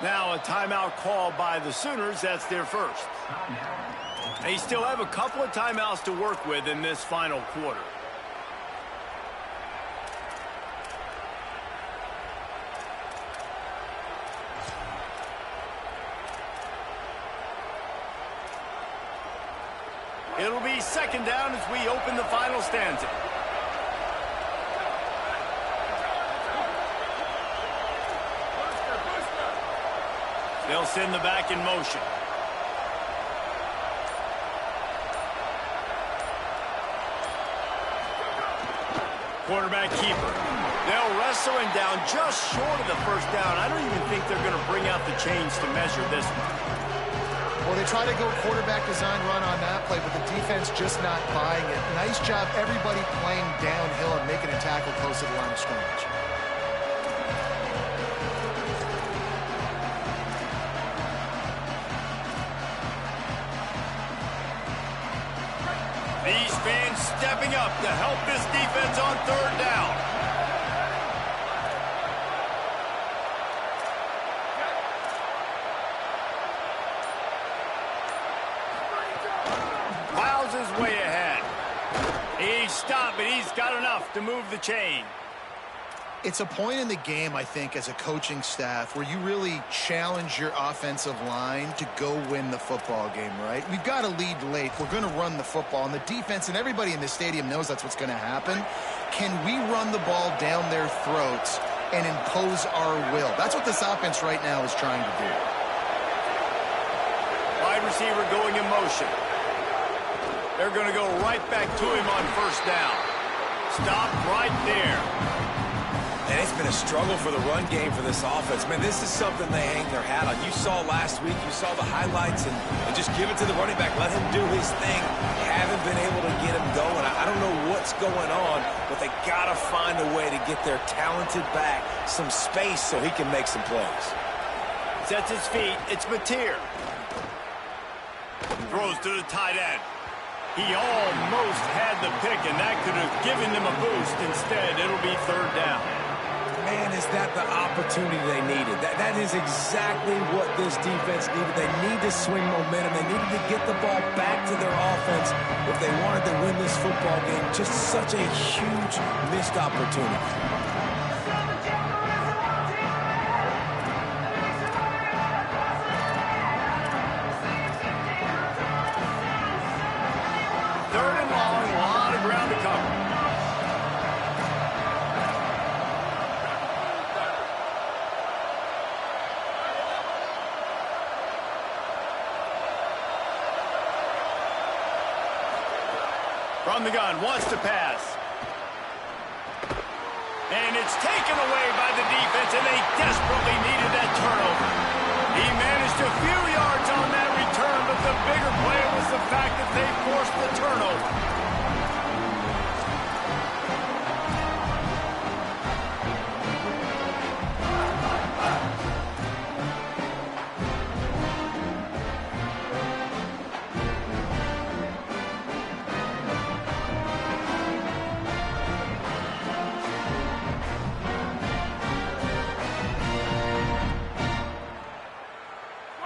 Now a timeout call by the Sooners. That's their first. They still have a couple of timeouts to work with in this final quarter. It'll be second down as we open the final stanza. They'll send the back in motion. Quarterback keeper. They'll wrestle him down just short of the first down. I don't even think they're going to bring out the chains to measure this one. Well, they try to go quarterback design run on that play, but the defense just not buying it. Nice job, everybody playing downhill and making a tackle close to the line of scrimmage. These fans stepping up to help this defense on third down. Is way ahead. He's stopped, but he's got enough to move the chain. It's a point in the game, I think, as a coaching staff where you really challenge your offensive line to go win the football game, right? We've got to lead late. We're going to run the football, and the defense and everybody in the stadium knows that's what's going to happen. Can we run the ball down their throats and impose our will? That's what this offense right now is trying to do. Wide receiver going in motion. They're going to go right back to him on first down. Stop right there. And it's been a struggle for the run game for this offense. Man, this is something they hang their hat on. You saw last week, you saw the highlights, and just give it to the running back. Let him do his thing. Haven't been able to get him going. I don't know what's going on, but they got to find a way to get their talented back some space so he can make some plays. Sets his feet. It's Mateer. Throws to the tight end. He almost had the pick, and that could have given them a boost. Instead, it'll be third down. Man, is that the opportunity they needed? That is exactly what this defense needed. They need to swing momentum. They needed to get the ball back to their offense if they wanted to win this football game. Just such a huge missed opportunity. From the gun, wants to pass. And it's taken away by the defense, and they desperately needed that turnover. He managed a few yards on that return, but the bigger play was the fact that they forced the turnover.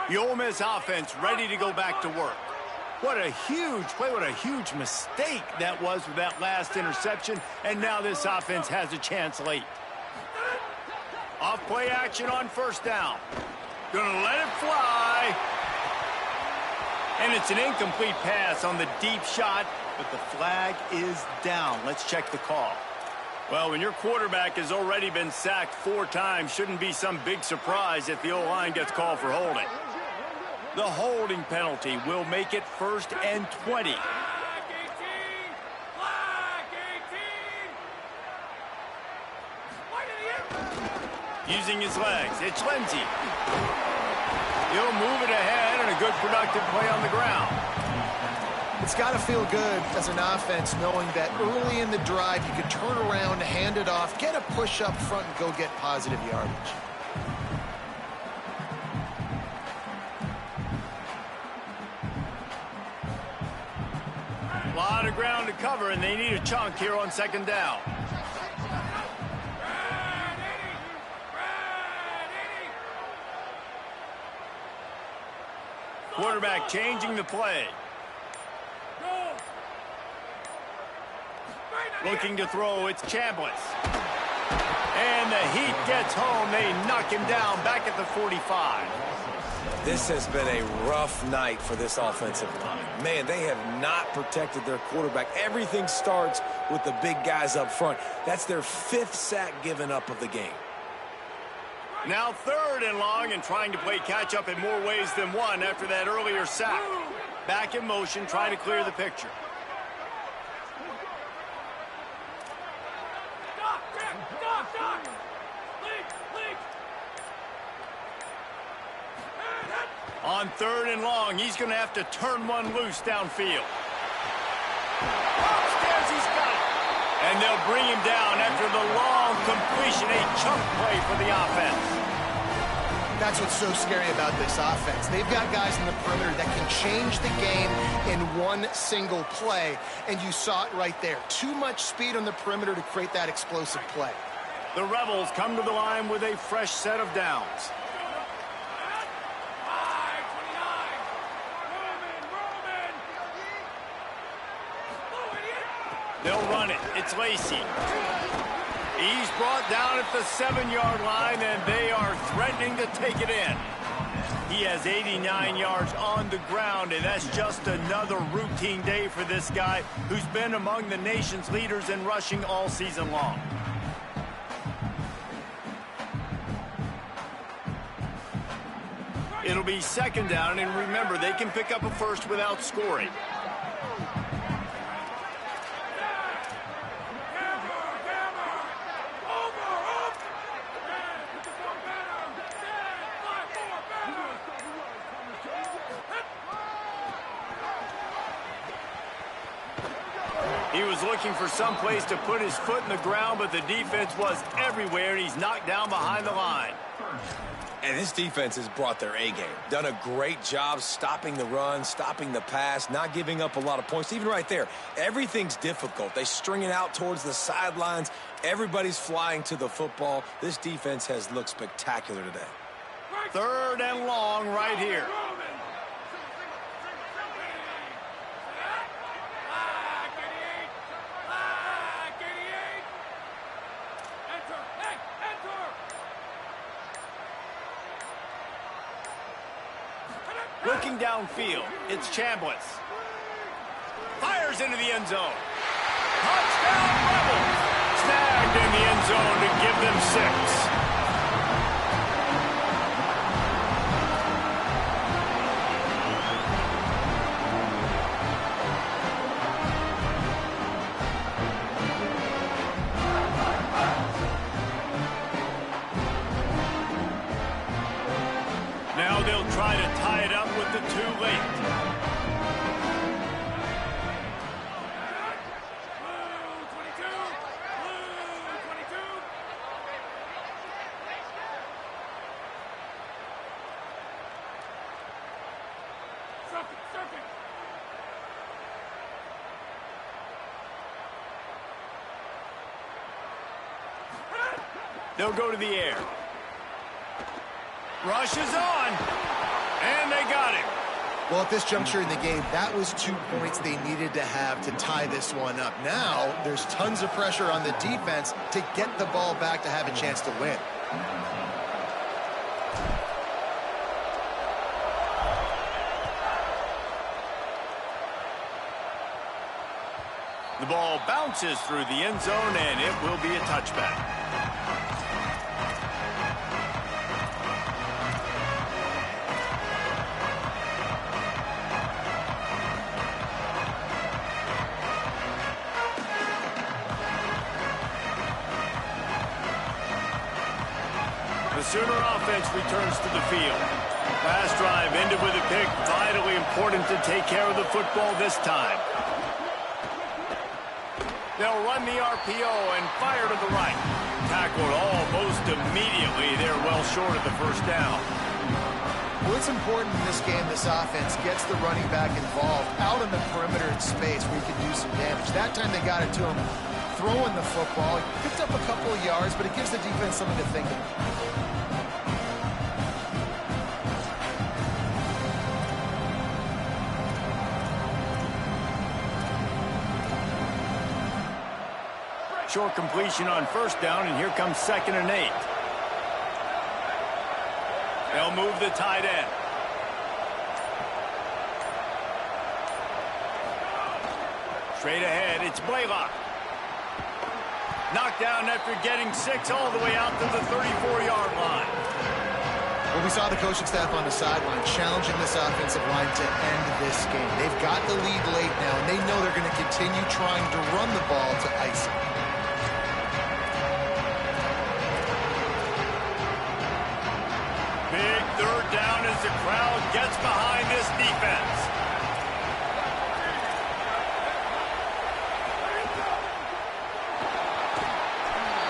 The Ole Miss offense ready to go back to work. What a huge play, what a huge mistake that was with that last interception, and now this offense has a chance late. Off play action on first down. Gonna let it fly. And it's an incomplete pass on the deep shot, but the flag is down. Let's check the call. Well, when your quarterback has already been sacked 4 times, shouldn't be some big surprise if the O-line gets called for holding. The holding penalty will make it 1st and 20. Using his legs, it's Lindsey. He'll move it ahead, and a good productive play on the ground. It's got to feel good as an offense knowing that early in the drive you can turn around, hand it off, get a push up front, and go get positive yardage. A lot of ground to cover, and they need a chunk here on 2nd down. Quarterback changing the play. Looking to throw, it's Chambliss. And the heat gets home. They knock him down back at the 45. This has been a rough night for this offensive line. Man, they have not protected their quarterback. Everything starts with the big guys up front. That's their 5th sack given up of the game. Now 3rd and long, and trying to play catch-up in more ways than one after that earlier sack. Back in motion, trying to clear the picture. On 3rd and long, he's going to have to turn one loose downfield. Upstairs, he's got it. And they'll bring him down after the long completion, a chunk play for the offense. That's what's so scary about this offense. They've got guys in the perimeter that can change the game in one single play, and you saw it right there. Too much speed on the perimeter to create that explosive play. The Rebels come to the line with a fresh set of downs. They'll run it. It's Lacey. He's brought down at the 7-yard line, and they are threatening to take it in. He has 89 yards on the ground, and that's just another routine day for this guy who's been among the nation's leaders in rushing all season long. It'll be 2nd down, and remember, they can pick up a first without scoring. He was looking for some place to put his foot in the ground, but the defense was everywhere, and he's knocked down behind the line. And this defense has brought their A-game. Done a great job stopping the run, stopping the pass, not giving up a lot of points. Even right there, everything's difficult. They string it out towards the sidelines. Everybody's flying to the football. This defense has looked spectacular today. 3rd and long right here. Looking downfield, it's Chambliss. Fires into the end zone. Touchdown, Rebels! Snagged in the end zone to give them 6. They'll go to the air. Rushes on. And they got him. Well, at this juncture in the game, that was 2 points they needed to have to tie this one up. Now, there's tons of pressure on the defense to get the ball back to have a chance to win. The ball bounces through the end zone, and it will be a touchback. The Sooner offense returns to the field. Last drive ended with a pick. Vitally important to take care of the football this time. They'll run the RPO and fire to the right. Tackled almost immediately. They're well short of the first down. Well, it's important in this game this offense gets the running back involved out in the perimeter in space where he can do some damage. That time they got it to him throwing the football. He picked up a couple of yards, but it gives the defense something to think about. Short completion on first down, and here comes 2nd and 8. They'll move the tight end. Straight ahead, it's Blaylock. Knocked down after getting 6 all the way out to the 34-yard line. Well, we saw the coaching staff on the sideline challenging this offensive line to end this game. They've got the lead late now, and they know they're going to continue trying to run the ball to ice it. Big 3rd down as the crowd gets behind this defense.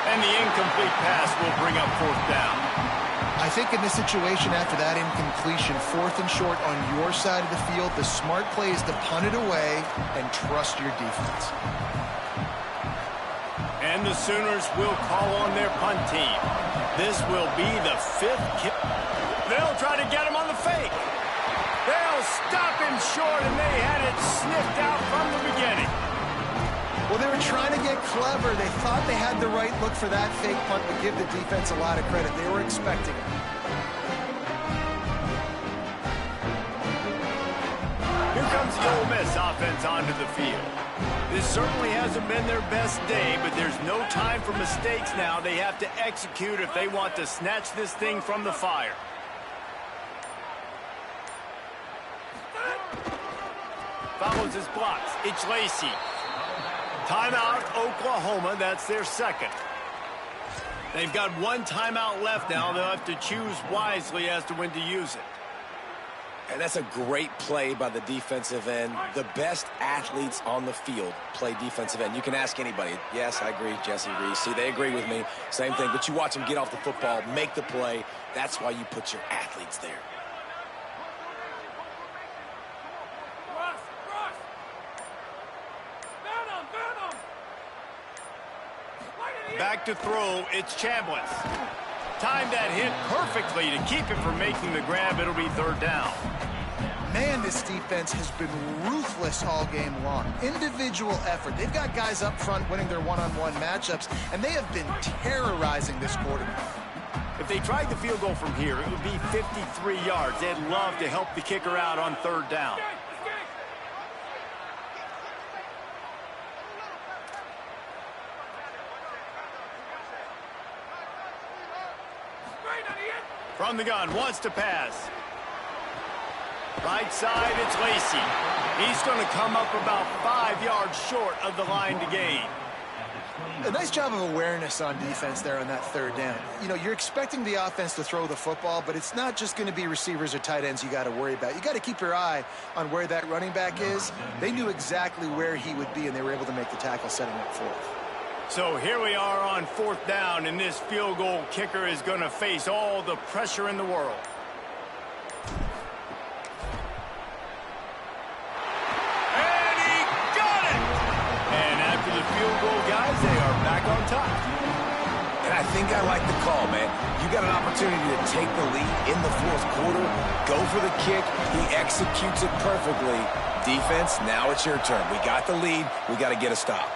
And the incomplete pass will bring up 4th down. I think in this situation after that incompletion, 4th and short on your side of the field, the smart play is to punt it away and trust your defense. And the Sooners will call on their punt team. This will be the 5th kick. They'll try to get him on the fake. They'll stop him short, and they had it sniffed out from the beginning. Well, they were trying to get clever. They thought they had the right look for that fake punt, but give the defense a lot of credit. They were expecting it. Here comes the Ole Miss offense onto the field. This certainly hasn't been their best day, but there's no time for mistakes now. They have to execute if they want to snatch this thing from the fire. Follows his blocks. It's Lacey. Timeout, Oklahoma. That's their 2nd. They've got 1 timeout left now. They'll have to choose wisely as to when to use it. And that's a great play by the defensive end. The best athletes on the field play defensive end. You can ask anybody. Yes, I agree, Jesse Reese. See, they agree with me. Same thing. But you watch them get off the football, make the play. That's why you put your athletes there. Back to throw, it's Chambliss. Timed that hit perfectly to keep him from making the grab. It'll be 3rd down. Man, this defense has been ruthless all game long. Individual effort. They've got guys up front winning their one-on-one matchups, and they have been terrorizing this quarterback. If they tried the field goal from here, it would be 53 yards. They'd love to help the kicker out on 3rd down. From the gun, wants to pass. Right side, it's Lacey. He's going to come up about 5 yards short of the line to gain. A nice job of awareness on defense there on that 3rd down. You know, you're expecting the offense to throw the football, but it's not just going to be receivers or tight ends you got to worry about. You got to keep your eye on where that running back is. They knew exactly where he would be, and they were able to make the tackle setting up 4th. So here we are on 4th down, and this field goal kicker is going to face all the pressure in the world. And he got it! And after the field goal, guys, they are back on top. And I think I like the call, man. You got an opportunity to take the lead in the fourth quarter. Go for the kick. He executes it perfectly. Defense, now it's your turn. We got the lead. We got to get a stop.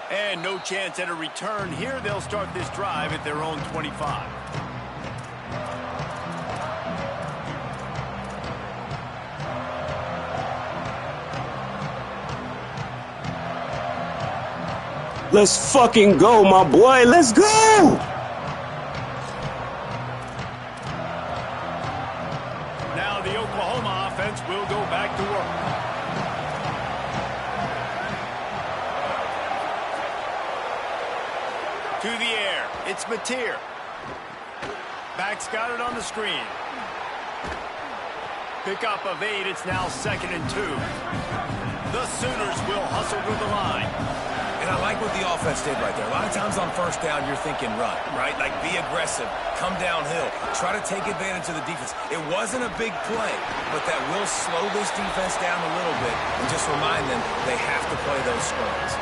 And no chance at a return here. They'll start this drive at their own 25. Let's fucking go, my boy. Let's go. Now the Oklahoma offense will go back to work. To the air. It's Mateer. Back's got it on the screen. Pickup of 8. It's now 2nd and 2. The Sooners will hustle to the line. And I like what the offense did right there. A lot of times on first down, you're thinking run, right? Like be aggressive, come downhill, try to take advantage of the defense. It wasn't a big play, but that will slow this defense down a little bit and just remind them they have to play those screens.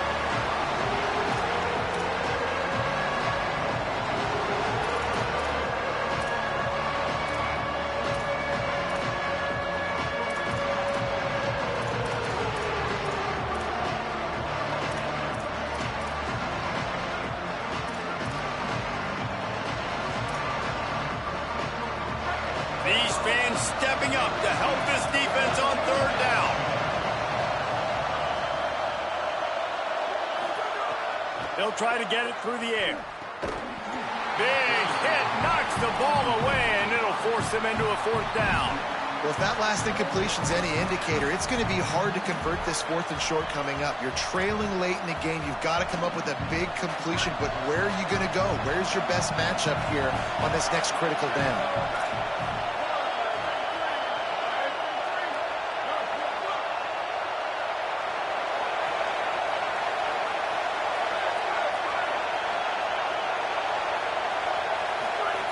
These fans stepping up to help this defense on 3rd down. They'll try to get it through the air. Big hit, knocks the ball away, and it'll force them into a 4th down. Well, if that last incompletion's any indicator, it's going to be hard to convert this 4th and short coming up. You're trailing late in the game. You've got to come up with a big completion, but where are you going to go? Where's your best matchup here on this next critical down?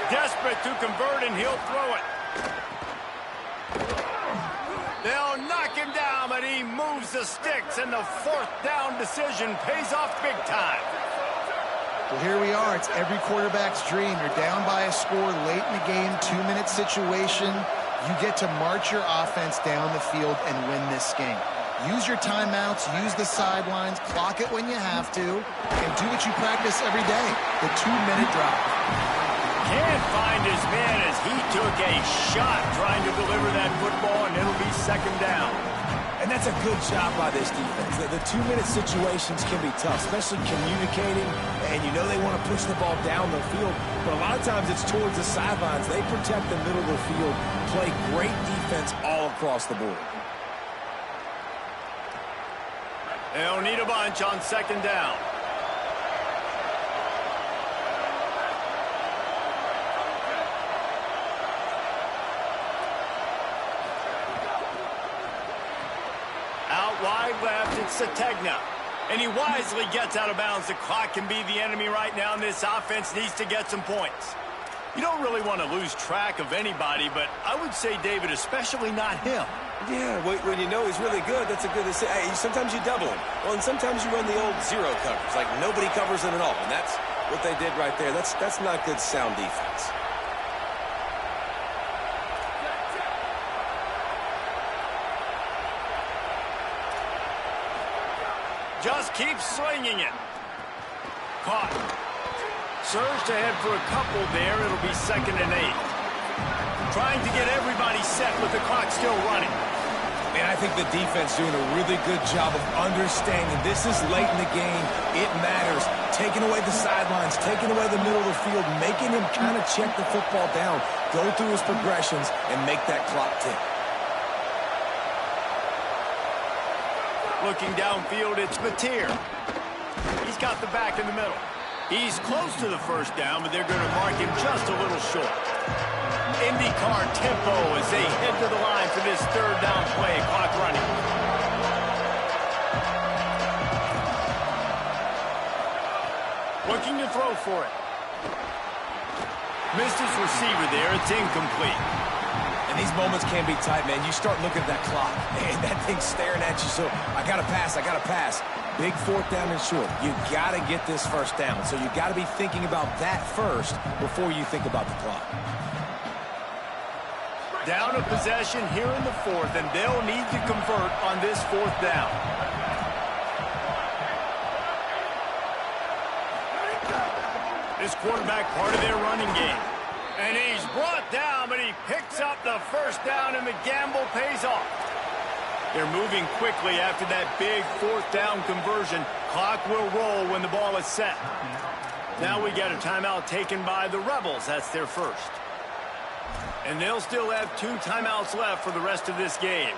Desperate to convert, and he'll throw it. They'll knock him down, but he moves the sticks, and the 4th down decision pays off big time. Well, here we are. It's every quarterback's dream. You're down by a score late in the game, 2-minute situation. You get to march your offense down the field and win this game. Use your timeouts, use the sidelines, clock it when you have to, and do what you practice every day, the 2-minute drive. Can't find his man as he took a shot trying to deliver that football, and it'll be 2nd down. And that's a good job by this defense. The 2-minute situations can be tough, especially communicating, and you know they want to push the ball down the field, but a lot of times it's towards the sidelines. They protect the middle of the field, play great defense all across the board. They'll need a bunch on 2nd down. Wide left, it's Sategna. And he wisely gets out of bounds. The clock can be the enemy right now, and this offense needs to get some points. You don't really want to lose track of anybody, but I would say, David, especially not him. Yeah, when you know he's really good, that's a good decision. Hey, sometimes you double him. Well, and sometimes you run the old zero coverage, like nobody covers him at all. And that's what they did right there. That's not good sound defense. Just keeps slinging it. Caught. Surged ahead for a couple there. It'll be 2nd and 8. Trying to get everybody set with the clock still running. And I think the defense doing a really good job of understanding this is late in the game. It matters. Taking away the sidelines, taking away the middle of the field, making him kind of check the football down, go through his progressions, and make that clock tick. Looking downfield, it's Mateer. He's got the back in the middle. He's close to the 1st down, but they're going to mark him just a little short. IndyCar tempo as they head to the line for this 3rd down play. Clock running. Looking to throw for it. Missed his receiver there. It's incomplete. And these moments can be tight, man. You start looking at that clock, and that thing's staring at you, so I got to pass. big fourth down and short. You got to get this first down. So you got to be thinking about that first before you think about the clock. Down a possession here in the fourth, and they'll need to convert on this fourth down. This quarterback part of their running game. And he's brought down, but he picks up the first down, and the gamble pays off. They're moving quickly after that big fourth down conversion. Clock will roll when the ball is set. Now we get a timeout taken by the Rebels. That's their first. And they'll still have 2 timeouts left for the rest of this game.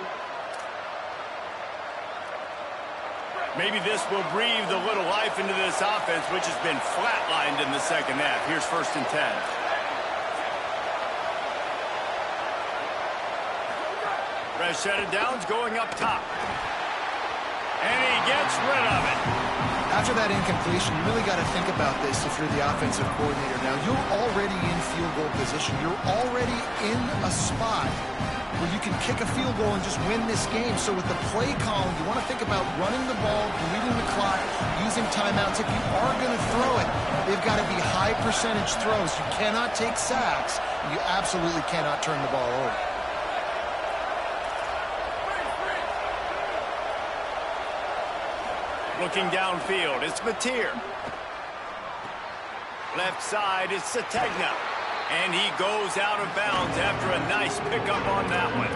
Maybe this will breathe a little life into this offense, which has been flatlined in the second half. Here's 1st and 10. Fresh set of downs going up top. And he gets rid of it. After that incompletion, you really got to think about this if you're the offensive coordinator. Now, you're already in field goal position. You're already in a spot where you can kick a field goal and just win this game. So with the play calling, you want to think about running the ball, bleeding the clock, using timeouts. If you are going to throw it, they've got to be high percentage throws. You cannot take sacks. You absolutely cannot turn the ball over. Looking downfield, it's Mateer. Left side, it's Sategna. And he goes out of bounds after a nice pickup on that one.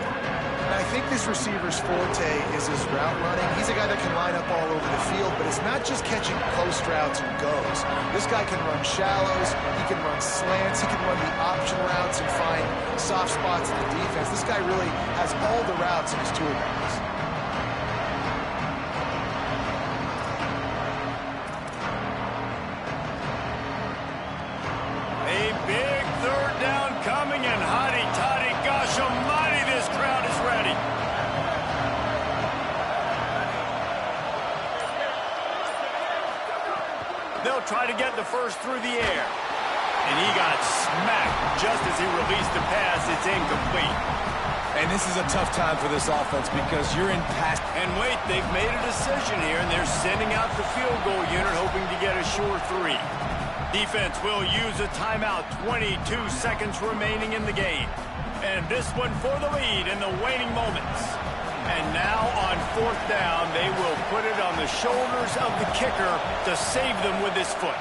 I think this receiver's forte is his route running. He's a guy that can line up all over the field, but it's not just catching post routes and goes. This guy can run shallows, he can run slants, he can run the option routes and find soft spots in the defense. This guy really has all the routes in his toolbox. Coming in hotty-toddy, gosh almighty, this crowd is ready. They'll try to get the first through the air. And he got smacked just as he released the pass. It's incomplete. And this is a tough time for this offense because you're in pass. And wait, they've made a decision here, and they're sending out the field goal unit hoping to get a sure 3. Defense will use a timeout. 22 seconds remaining in the game. And this one for the lead in the waning moments. And now on 4th down, they will put it on the shoulders of the kicker to save them with his foot.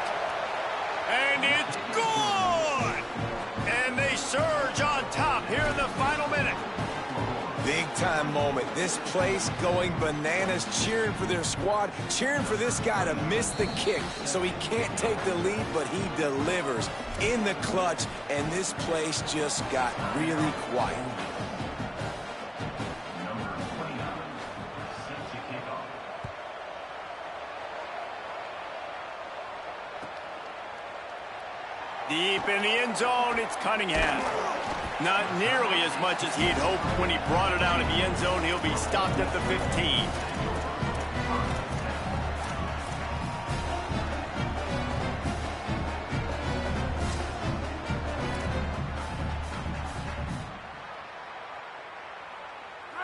And it's good! And they surge on top here in the final minute. Big-time moment. This place going bananas, cheering for their squad, cheering for this guy to miss the kick so he can't take the lead, but he delivers in the clutch, and this place just got really quiet. Deep in the end zone, it's Cunningham. Not nearly as much as he'd hoped when he brought it out of the end zone. He'll be stopped at the 15.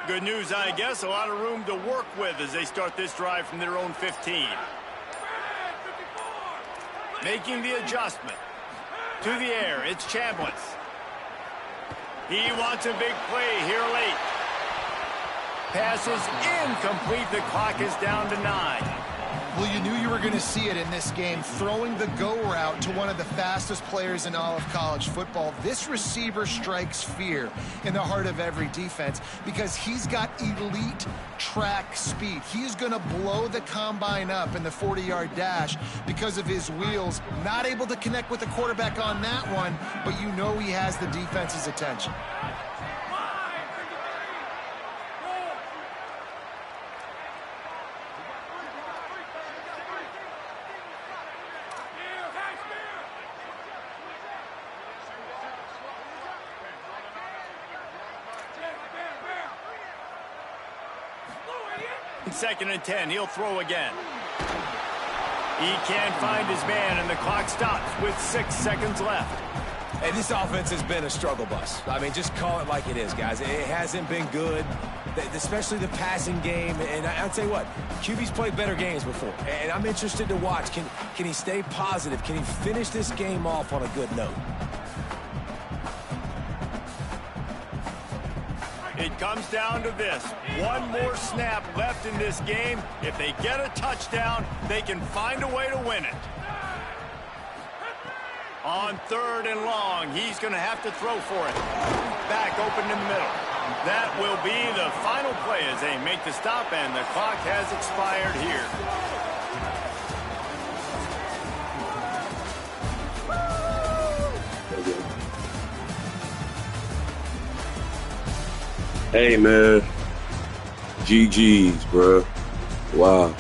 Good news, I guess. A lot of room to work with as they start this drive from their own 15. Making the adjustment. To the air, it's Chambliss. He wants a big play here late. Pass is incomplete. The clock is down to 9. Well, you knew you were going to see it in this game, throwing the go route to one of the fastest players in all of college football. This receiver strikes fear in the heart of every defense because he's got elite track speed. He's going to blow the combine up in the 40-yard dash because of his wheels. Not able to connect with the quarterback on that one, but you know he has the defense's attention. Second and 10, he'll throw again. He can't find his man, and the clock stops with 6 seconds left. And this offense has been a struggle bus. I mean, just call it like it is, guys. It hasn't been good, especially the passing game. And I'll tell you what, QB's played better games before. And I'm interested to watch. Can he stay positive? Can he finish this game off on a good note? It comes down to this. One more snap left in this game. If they get a touchdown, they can find a way to win it. On 3rd and long, he's going to have to throw for it. Back open in the middle. That will be the final play as they make the stop, and the clock has expired here. Hey, man. GG's, bro. Wow.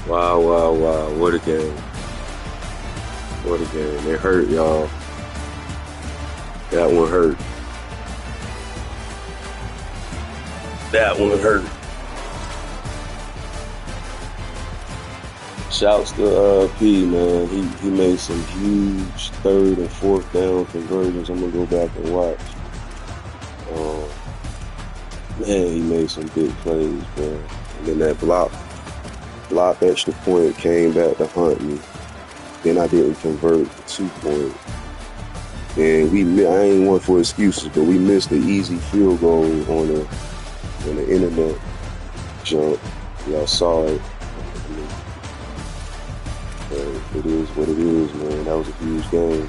Wow, wow, wow. What a game. What a game. It hurt, y'all. That one hurt. That one hurt. Shouts to P, man. He made some huge 3rd and 4th down conversions. I'm going to go back and watch. Man, he made some big plays, bro. And then that block extra point came back to haunt me. Then I didn't convert the 2-point. And I ain't one for excuses, but we missed the easy field goal on the internet jump. Y'all saw it. It is what it is, man. That was a huge game.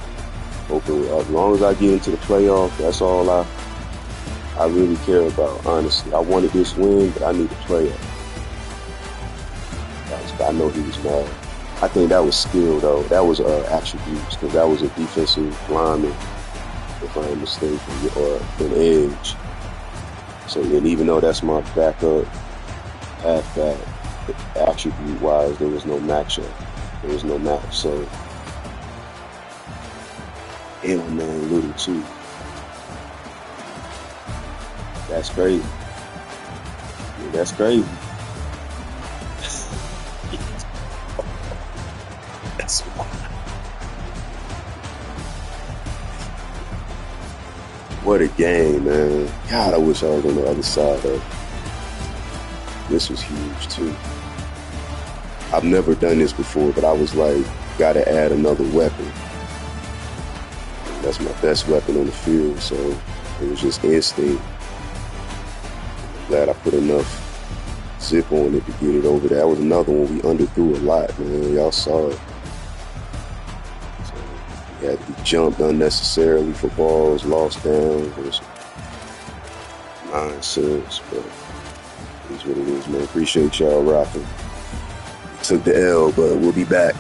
Hopefully, as long as I get into the playoff, that's all I really care about, honestly. I wanted this win, but I need the playoff. I know he was mad. I think that was skill, though. That was attributes, because that was a defensive lineman, if I am mistaken, or an edge. So, and even though that's my backup halfback, attribute-wise, there was no matchup. There was no match, so. And my man Little, too. That's crazy. I mean, that's crazy. That's wild. What a game, man. God, I wish I was on the other side of it. This was huge, too. I've never done this before, but I was like, gotta add another weapon. That's my best weapon on the field, so it was just instinct. Glad I put enough zip on it to get it over there. That was another one we underthrew a lot, man. Y'all saw it. So we had to be jumped unnecessarily for balls, lost down. It was nonsense, but it is what it is, man. Appreciate y'all rocking. Took the L, but we'll be back.